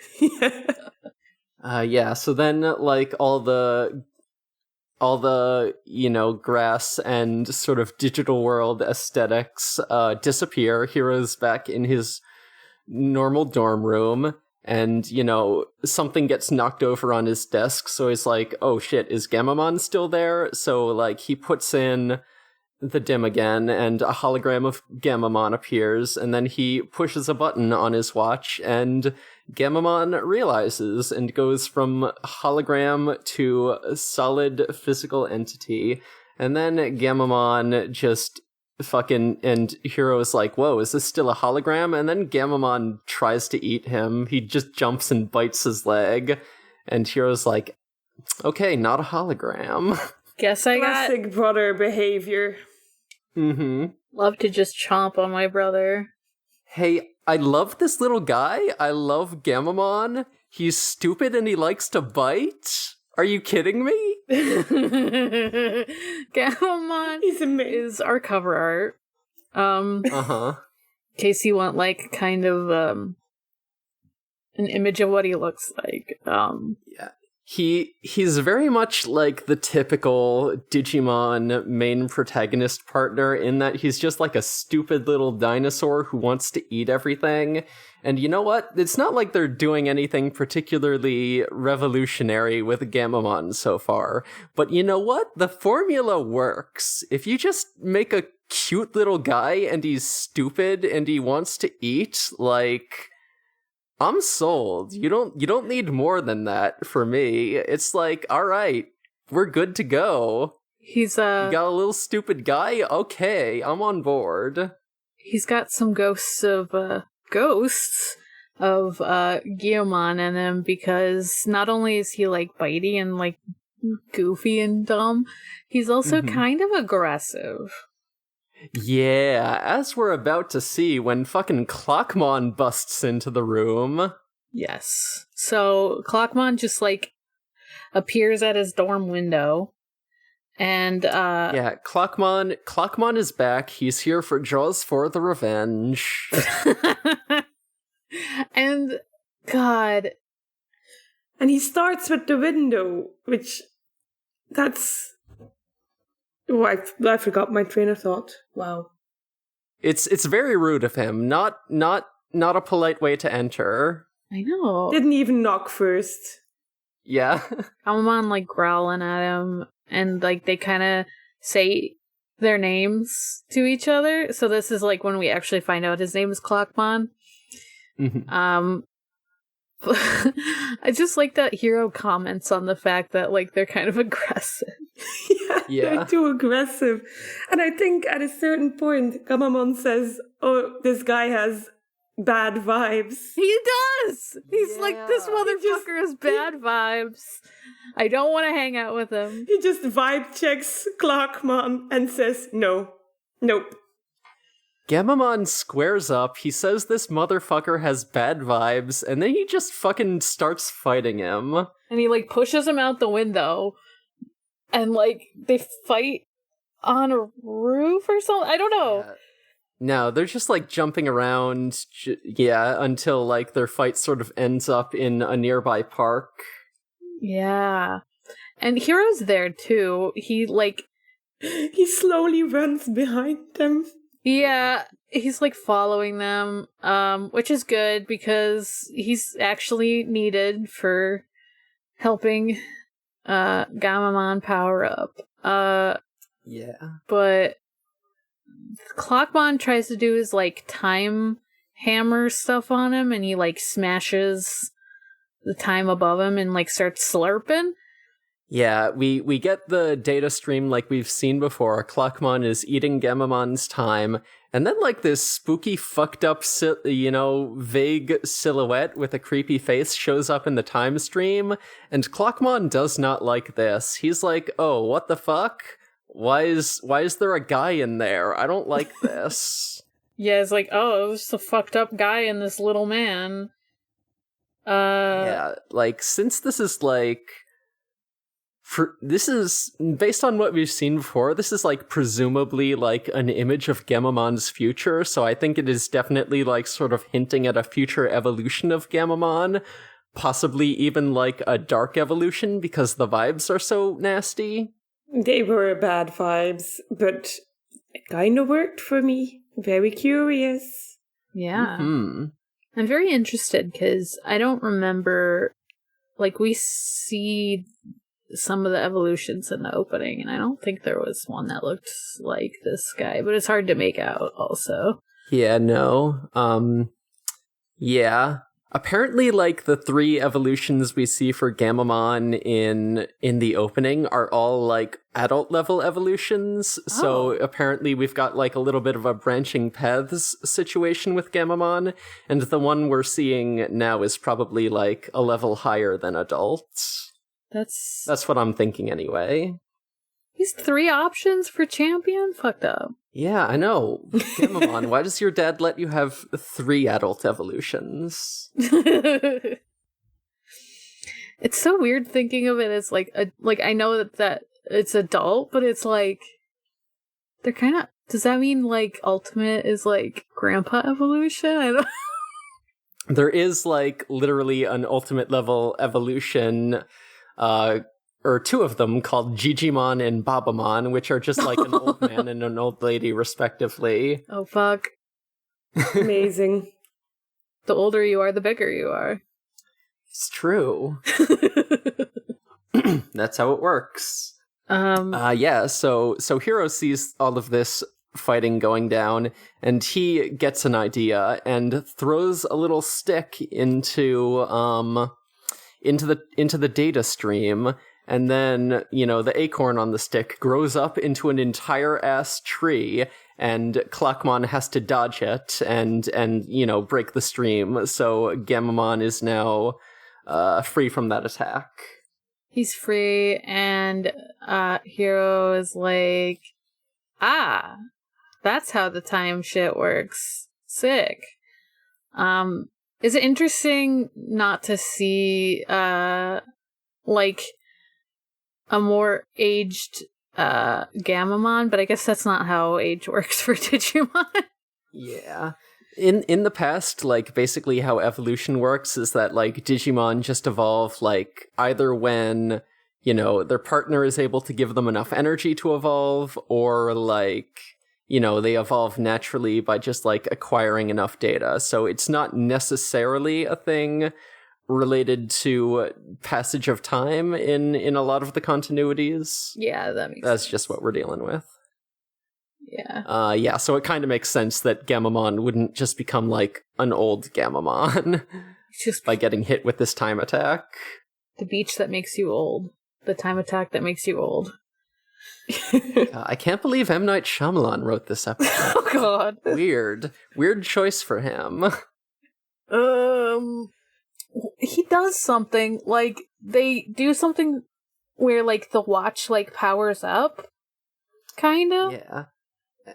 Yeah, so then like all the grass and sort of digital world aesthetics disappear. Hero's back in his normal dorm room, and something gets knocked over on his desk, so he's like, oh shit, is Gamamon still there? So like he puts in the dim again, and a hologram of Gamamon appears, and then he pushes a button on his watch, and Gamamon realizes and goes from hologram to solid physical entity. And then Gamamon just fucking, and Hero's like, whoa, is this still a hologram? And then Gamamon tries to eat him. He just jumps and bites his leg, and Hero's like, okay, not a hologram. Guess I got classic brother behavior. Mm-hmm. Love to just chomp on my brother. Hey, I love this little guy. I love Gamamon. He's stupid and he likes to bite. Are you kidding me? Gamamon is our cover art. In case you want like kind of an image of what he looks like. Yeah. He's very much like the typical Digimon main protagonist partner, in that he's just like a stupid little dinosaur who wants to eat everything. And you know what? It's not like they're doing anything particularly revolutionary with Gamamon so far. But you know what? The formula works. If you just make a cute little guy and he's stupid and he wants to eat, like, I'm sold. You don't need more than that for me. It's like, all right, we're good to go. He's you got a little stupid guy? Okay, I'm on board. He's got some ghosts of Guillaumon in him, because not only is he like bitey and like goofy and dumb, he's also kind of aggressive. Yeah, as we're about to see when fucking Clockmon busts into the room. Yes. So Clockmon just like appears at his dorm window. And Yeah, Clockmon is back. He's here for Jaws for the Revenge. and God. And he starts with the window, which that's I forgot my train of thought. Wow. It's very rude of him. Not a polite way to enter. I know. Didn't even knock first. Yeah. Amamon like growling at him, and like they kind of say their names to each other. So this is like when we actually find out his name is Clockmon. Mm-hmm. I just like that Hero comments on the fact that like they're kind of aggressive. Yeah, they're too aggressive. And I think at a certain point, Gamamon says, "Oh, this guy has bad vibes." He does! He's like, this motherfucker has bad vibes. I don't want to hang out with him. He just vibe checks Clockmon and says, "No. Nope." Gamamon squares up, he says this motherfucker has bad vibes, and then he just fucking starts fighting him. And he, like, pushes him out the window, and, like, they fight on a roof or something? I don't know. Yeah. No, they're just, like, jumping around, until, like, their fight sort of ends up in a nearby park. Yeah. And Hero's there, too. He, like... He slowly runs behind them. Yeah, he's like following them, which is good because he's actually needed for helping Gamamon power up. Yeah. But Clockmon tries to do his like time hammer stuff on him, and he like smashes the time above him and like starts slurping. Yeah, we get the data stream like we've seen before. Clockmon is eating Gamamon's time, and then like this spooky, fucked up, vague silhouette with a creepy face shows up in the time stream, and Clockmon does not like this. He's like, "Oh, what the fuck? Why is there a guy in there? I don't like this." Yeah, it's like, oh, it was a fucked up guy in this little man. Yeah, like since this is like. This is, based on what we've seen before, this is, like, presumably, like, an image of Gamamon's future, so I think it is definitely, like, sort of hinting at a future evolution of Gamamon, possibly even, like, a dark evolution, because the vibes are so nasty. They were bad vibes, but it kind of worked for me. Very curious. Yeah. Mm-hmm. I'm very interested, because I don't remember, like, we see some of the evolutions in the opening, and I don't think there was one that looked like this guy, but it's hard to make out also. Yeah, no. Yeah. Apparently, like, the 3 evolutions we see for Gamamon in the opening are all, like, adult-level evolutions, so apparently we've got, like, a little bit of a branching paths situation with Gamamon, and the one we're seeing now is probably, like, a level higher than adults. That's what I'm thinking anyway. These 3 options for champion? Fucked up. Yeah, I know. Gamamon, why does your dad let you have 3 adult evolutions? It's so weird thinking of it as like I know that it's adult, but it's like they're kind of. Does that mean like ultimate is like grandpa evolution? I don't. There is like literally an ultimate level evolution. Or 2 of them called Digimon and Babamon, which are just like an old man and an old lady, respectively. Oh, fuck. Amazing. The older you are, the bigger you are. It's true. That's how it works. So Hero sees all of this fighting going down, and he gets an idea and throws a little stick into the data stream, and then, the acorn on the stick grows up into an entire ass tree, and Clockmon has to dodge it and break the stream, so Gamamon is now free from that attack. He's free, and Hero is like, That's how the time shit works. Sick. Is it interesting not to see like a more aged Gamamon? But I guess that's not how age works for Digimon. Yeah. In the past, like, basically how evolution works is that, like, Digimon just evolve, like, either when, you know, their partner is able to give them enough energy to evolve, or, like, you know, they evolve naturally by just, like, acquiring enough data. So it's not necessarily a thing related to passage of time in a lot of the continuities. Yeah, that makes That's sense. just what we're dealing with. Yeah. Yeah, so it kind of makes sense that Gamamon wouldn't just become, like, an old Gamamon It's just by getting hit with this time attack. the beach that makes you old. The time attack that makes you old. I can't believe M. Night Shyamalan wrote this episode. Oh, God. Weird choice for him. He does something, like, they do something where, like, the watch, like, powers up, kind of.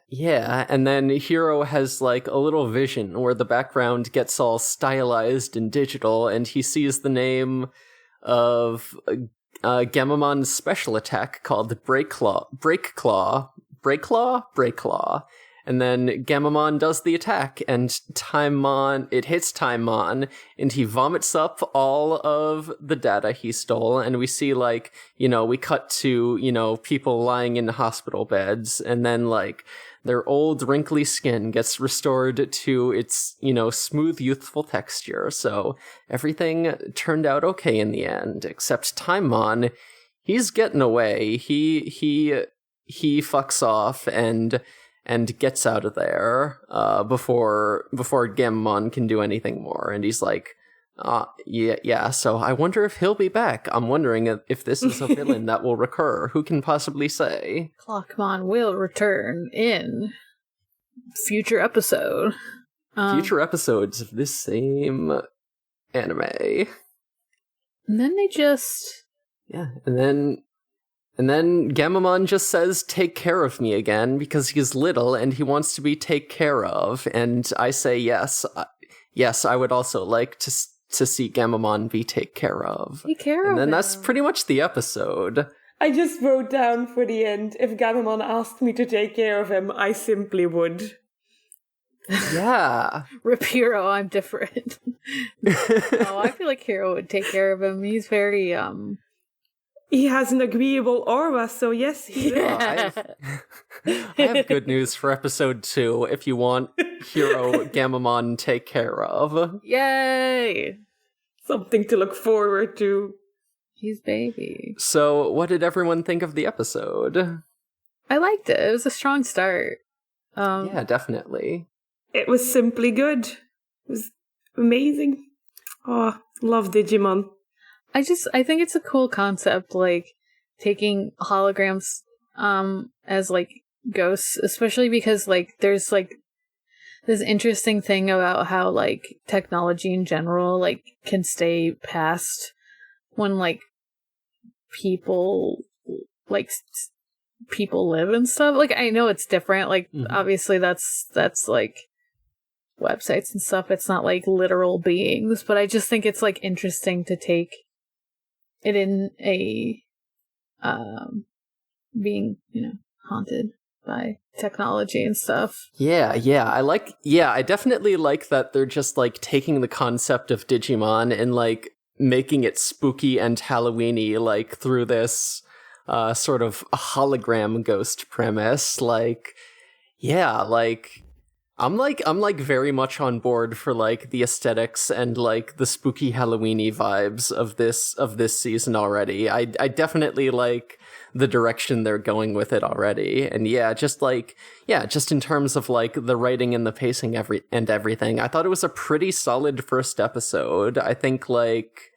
Yeah, and then Hiro has, like, a little vision where the background gets all stylized and digital, and he sees the name of Gamamon's special attack called Break Claw. And then Gamamon does the attack, and it hits Timemon, and he vomits up all of the data he stole, and we see, like, you know, we cut to, you know, people lying in hospital beds, and then, like, their old wrinkly skin gets restored to its, you know, smooth, youthful texture, so everything turned out okay in the end, except Timemon, he's getting away. He fucks off and gets out of there before Gamamon can do anything more. And he's like, yeah, so I wonder if he'll be back. I'm wondering if this is a villain that will recur. Who can possibly say? Clockmon will return in future episode. Future episodes of this same anime. And then they just... Yeah, and then Gamamon just says, take care of me again, because he's little and he wants to be take care of. And I say yes. Yes, I would also like to see Gamamon be take care of. Take care of him. And then that's pretty much the episode. I just wrote down for the end, if Gamamon asked me to take care of him, I simply would. Yeah. Rip Hero, I'm different. No, I feel like Hero would take care of him. He's very, He has an agreeable aura, so yes, he will. I have good news for episode 2 if you want Hero Gamamon take care of. Yay! Something to look forward to. He's baby. So, what did everyone think of the episode? I liked it. It was a strong start. Yeah, definitely. It was simply good. It was amazing. Oh, love Digimon. I think it's a cool concept, like, taking holograms, as, like, ghosts, especially because, like, there's, like, this interesting thing about how, like, technology in general, like, can stay past when, like, people live and stuff. Like, I know it's different, like, obviously that's, like, websites and stuff, it's not, like, literal beings, but I just think it's, like, interesting to take it in a being, you know, haunted by technology and stuff. Yeah, I definitely like that they're just, like, taking the concept of Digimon and, like, making it spooky and Halloween-y, like, through this sort of hologram ghost premise. Like, yeah, like, I'm very much on board for, like, the aesthetics and, like, the spooky Halloween-y vibes of this season already. I definitely like the direction they're going with it already. And just in terms of, like, the writing and the pacing and everything, I thought it was a pretty solid first episode. I think, like,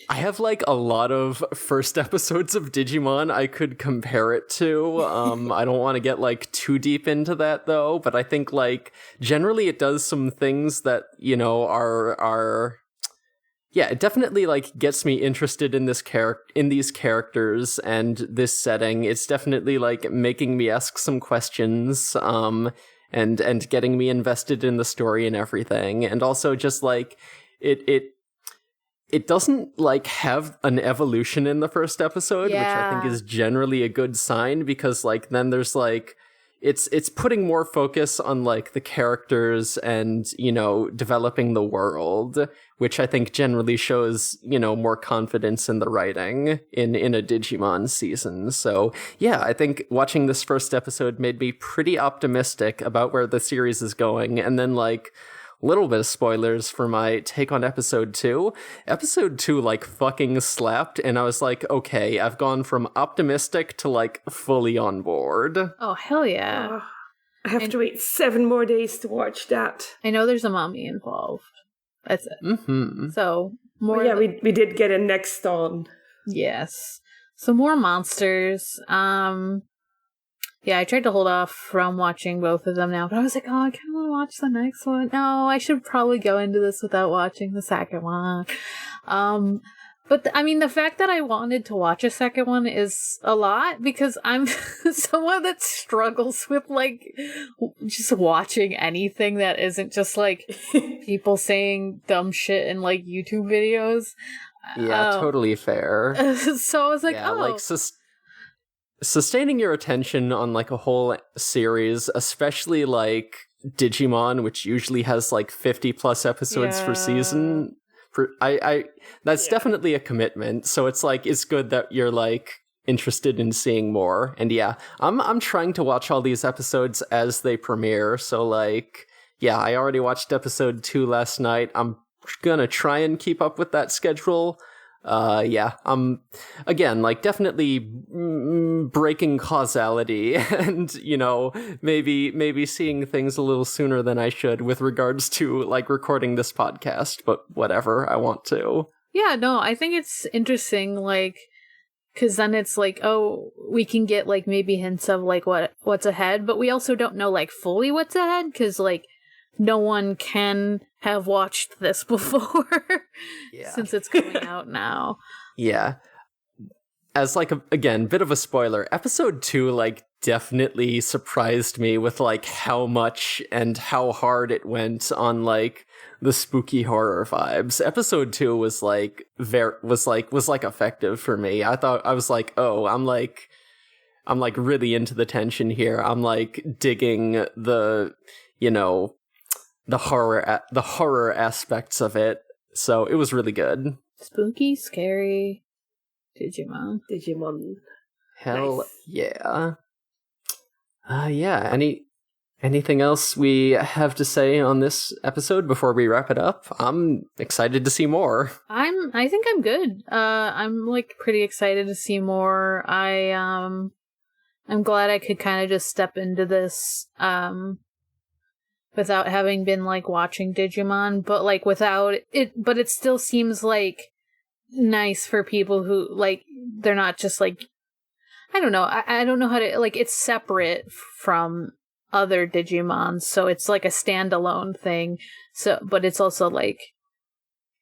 I have, like, a lot of first episodes of Digimon I could compare it to. I don't want to get, like, too deep into that, though, but I think, like, generally it does some things that, you know, are yeah, it definitely like gets me interested in these characters and this setting. It's definitely like making me ask some questions, and getting me invested in the story and everything. And also just like it doesn't like have an evolution in the first episode, which I think is generally a good sign, because like then there's like it's putting more focus on like the characters and, you know, developing the world, which I think generally shows, you know, more confidence in the writing in a Digimon season. So yeah, I think watching this first episode made me pretty optimistic about where the series is going. And then like little bit of spoilers for my take on episode 2. Episode 2 like fucking slapped, and I was like, okay, I've gone from optimistic to like fully on board. Oh, hell yeah. Oh, I have to wait 7 more days to watch that. I know there's a mommy involved. That's it. Mm-hmm. So more. Well, yeah, we did get a next on. Yes. So more monsters. Yeah, I tried to hold off from watching both of them now, but I was like, oh, I kind of want to watch the next one. No, I should probably go into this without watching the second one. But I mean, the fact that I wanted to watch a second one is a lot, because I'm someone that struggles with, like, just watching anything that isn't just, like, people saying dumb shit in, like, YouTube videos. Yeah, totally fair. So I was like, yeah, like, sustaining your attention on like a whole series, especially like Digimon, which usually has like 50 plus episodes per season, that's definitely a commitment. So it's like, it's good that you're like interested in seeing more. And yeah, I'm trying to watch all these episodes as they premiere. So like, yeah, I already watched episode 2 last night. I'm gonna try and keep up with that schedule. Yeah, again, like, definitely breaking causality and, you know, maybe seeing things a little sooner than I should with regards to, like, recording this podcast, but whatever, I want to. Yeah, no, I think it's interesting, like, because then it's like, oh, we can get, like, maybe hints of, like, what's ahead, but we also don't know, like, fully what's ahead, because, like, no one can have watched this before since it's coming out now. Yeah. As like again, bit of a spoiler, episode 2 like definitely surprised me with like how much and how hard it went on like the spooky horror vibes. Episode 2 was like effective for me. I thought, I was like, oh, I'm like really into the tension here. I'm like digging the, you know, the horror aspects of it. So it was really good. Spooky, scary Digimon. Hell nice. Yeah. Yeah. Anything else we have to say on this episode before we wrap it up? I'm excited to see more. I think I'm good. I'm like pretty excited to see more. I'm glad I could kind of just step into this without having been like watching Digimon, but like without it, but it still seems like nice for people who like, they're not just like, I don't know. I don't know how to, like, it's separate from other Digimon, so it's like a standalone thing. So, but it's also like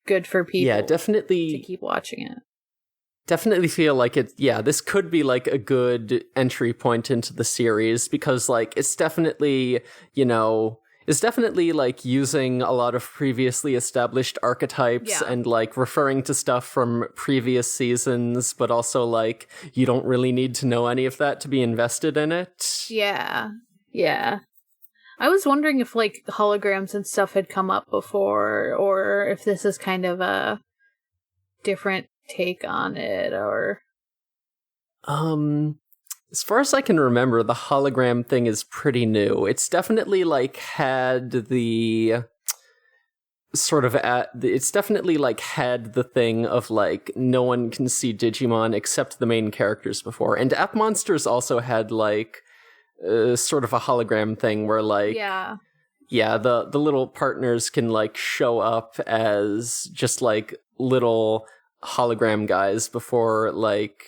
good for people. Yeah, definitely to keep watching it. Definitely feel like it. Yeah, this could be like a good entry point into the series, because like it's definitely, you know, it's definitely like using a lot of previously established archetypes and like referring to stuff from previous seasons, but also like you don't really need to know any of that to be invested in it. Yeah. I was wondering if like holograms and stuff had come up before, or if this is kind of a different take on it, or as far as I can remember, the hologram thing is pretty new. It's definitely like had the sort of it's definitely like had the thing of like no one can see Digimon except the main characters before. And App Monsters also had like sort of a hologram thing where like the little partners can like show up as just like little hologram guys before like.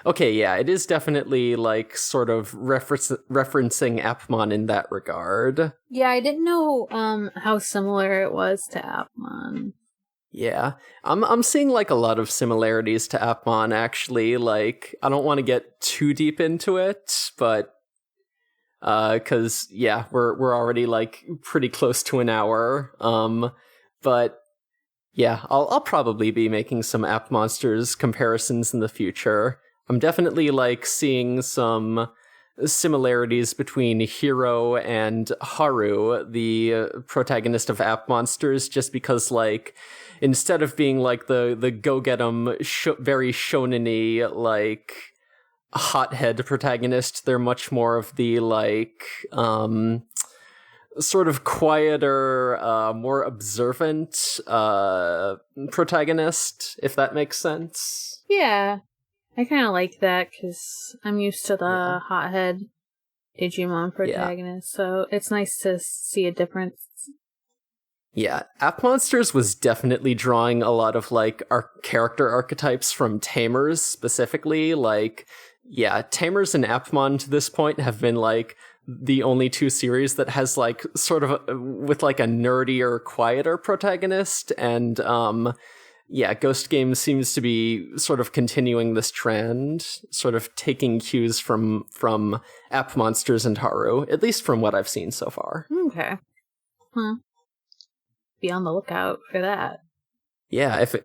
Okay, yeah, it is definitely like sort of referencing Appmon in that regard. Yeah, I didn't know how similar it was to Appmon. Yeah, I'm seeing like a lot of similarities to Appmon actually. Like, I don't want to get too deep into it, but because yeah, we're already like pretty close to an hour. But yeah, I'll probably be making some App Monsters comparisons in the future. I'm definitely like seeing some similarities between Hiro and Haru, the protagonist of App Monsters, just because like instead of being like the go get 'em very shonen-y like hothead protagonist, they're much more of the like sort of quieter, more observant protagonist, if that makes sense. Yeah, I kind of like that because I'm used to the hothead Digimon protagonist, so it's nice to see a difference. Yeah, App Monsters was definitely drawing a lot of like our character archetypes from Tamers specifically. Like, yeah, Tamers and Appmon to this point have been like the only two series that has like sort of with like a nerdier, quieter protagonist, and yeah, Ghost Game seems to be sort of continuing this trend, sort of taking cues from App Monsters and Haru, at least from what I've seen so far. Okay. Huh. Be on the lookout for that. Yeah, if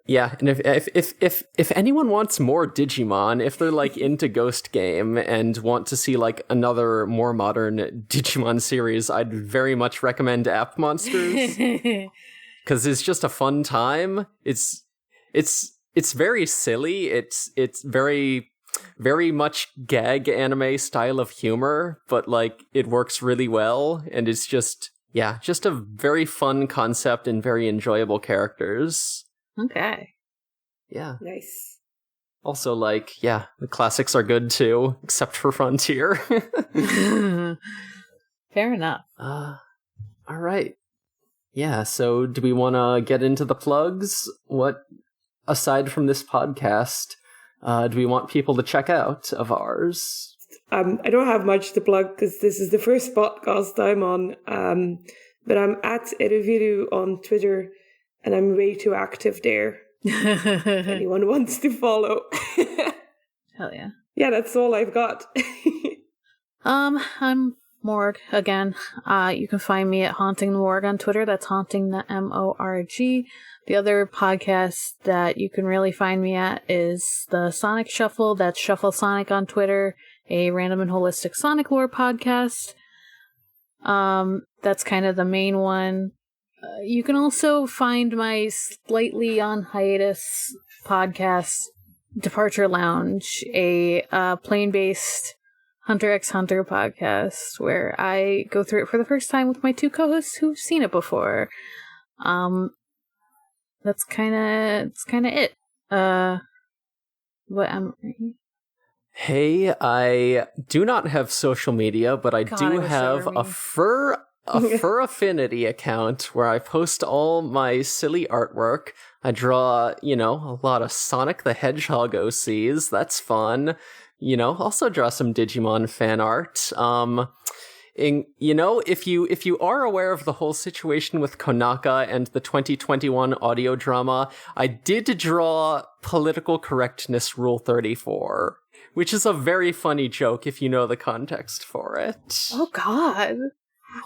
anyone wants more Digimon, if they're like into Ghost Game and want to see like another more modern Digimon series, I'd very much recommend App Monsters because it's just a fun time. It's very silly. It's very much gag anime style of humor, but like it works really well, and it's just a very fun concept and very enjoyable characters. Okay. Yeah. Nice. Also, like, yeah, the classics are good too, except for Frontier. Fair enough. All right. Yeah, so do we want to get into the plugs? What, aside from this podcast, do we want people to check out of ours? I don't have much to plug because this is the first podcast I'm on, but I'm at Ereviru on Twitter, and I'm way too active there. If anyone wants to follow. Hell yeah. Yeah, that's all I've got. I'm Morg again. You can find me at Haunting the Morg on Twitter. That's Haunting the MORG. The other podcast that you can really find me at is the Sonic Shuffle. That's Shuffle Sonic on Twitter, a random and holistic Sonic lore podcast. That's kind of the main one. You can also find my slightly on hiatus podcast, Departure Lounge, a plane-based Hunter x Hunter podcast, where I go through it for the first time with my two co-hosts who've seen it before. That's kind of it. What am I? Hey, I do not have social media, but I do have a fur affinity account where I post all my silly artwork. I draw, a lot of Sonic the Hedgehog OCs. That's fun. Also draw some Digimon fan art. If you are aware of the whole situation with Konaka and the 2021 audio drama, I did draw Political Correctness Rule 34, which is a very funny joke if you know the context for it. Oh god.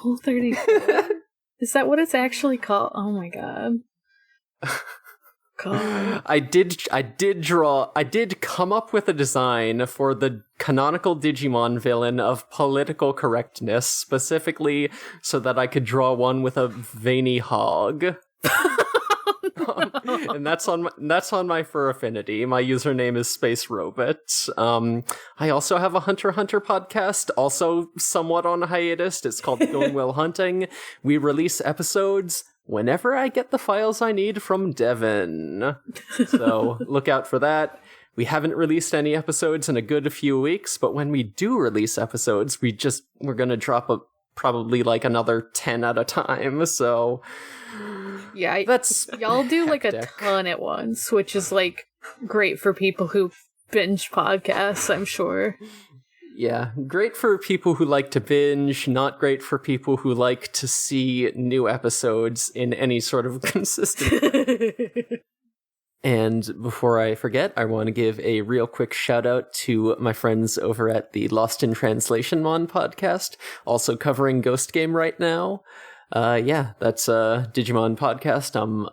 Rule 34? Is that what it's actually called? Oh my god. God. I did come up with a design for the canonical Digimon villain of political correctness, specifically so that I could draw one with a veiny hog. And that's on my fur affinity. My username is Space Robot. I also have a Hunter x Hunter podcast, also somewhat on hiatus. It's called Going Well Hunting. We release episodes whenever I get the files I need from Devin. So look out for that. We haven't released any episodes in a good few weeks, but when we do release episodes, we're gonna drop probably like another 10 at a time. So yeah, that's y'all do like a ton at once, which is like great for people who binge podcasts, I'm sure. Yeah, great for people who like to binge, not great for people who like to see new episodes in any sort of consistent way. And before I forget, I want to give a real quick shout out to my friends over at the Lost in Translation Mon podcast, also covering Ghost Game right now. That's a Digimon podcast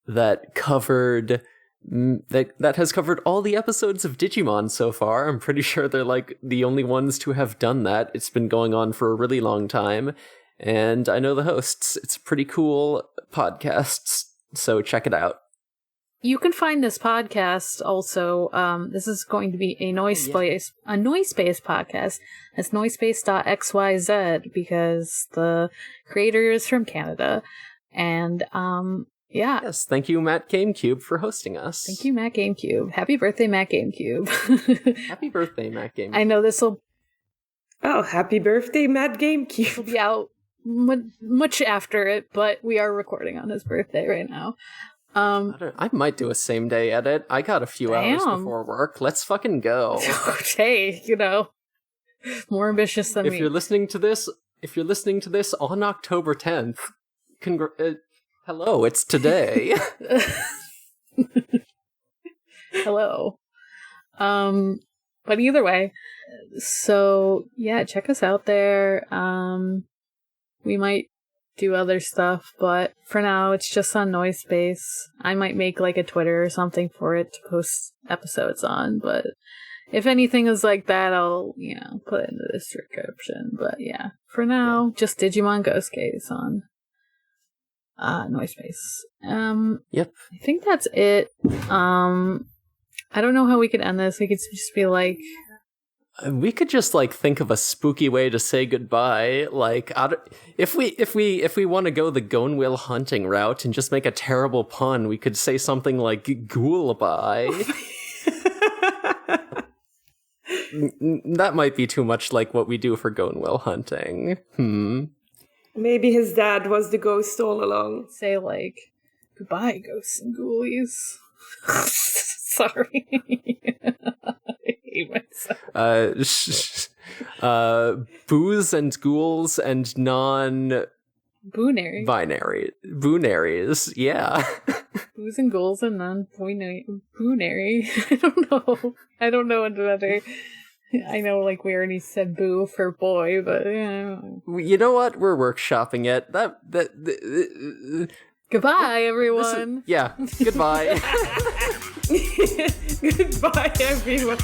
that covered that has covered all the episodes of Digimon so far. I'm pretty sure they're like the only ones to have done that. It's been going on for a really long time, and I know the hosts. It's a pretty cool podcast, so check it out. You can find this podcast also. This is going to be a noise space podcast. It's noisepace.xyz because the creator is from Canada. And Yes, thank you, Matt GameCube, for hosting us. Thank you, Matt GameCube. Happy birthday, Matt GameCube. Happy birthday, Matt GameCube. I know this will... Oh, happy birthday, Matt GameCube. Will be out much after it, but we are recording on his birthday right now. I might do a same day edit. I got a few hours before work. Let's fucking go. Hey, more ambitious than me. If you're listening to this on October 10th, hello, it's today. Hello. But either way, so yeah, check us out there. We might do other stuff, but for now it's just on Noise Space. I might make like a Twitter or something for it to post episodes on, but if anything is like that, I'll put it in the description. But yeah, for now, just Digimon Ghost Game on Noise Space. Yep. I think that's it. I don't know how we could end this. We could just be like, we could just think of a spooky way to say goodbye. If we want to go the Gonewil hunting route and just make a terrible pun, we could say something like Ghoul-bye. That might be too much like what we do for Gonewil hunting. Maybe his dad was the ghost all along. Say goodbye, ghosts and ghoulies. Sorry. Booze and ghouls and boonaries, yeah. Booze and ghouls and boonary. I don't know another. I know, we already said boo for boy, but you know what? We're workshopping it. Goodbye, everyone. Goodbye. Goodbye, everyone.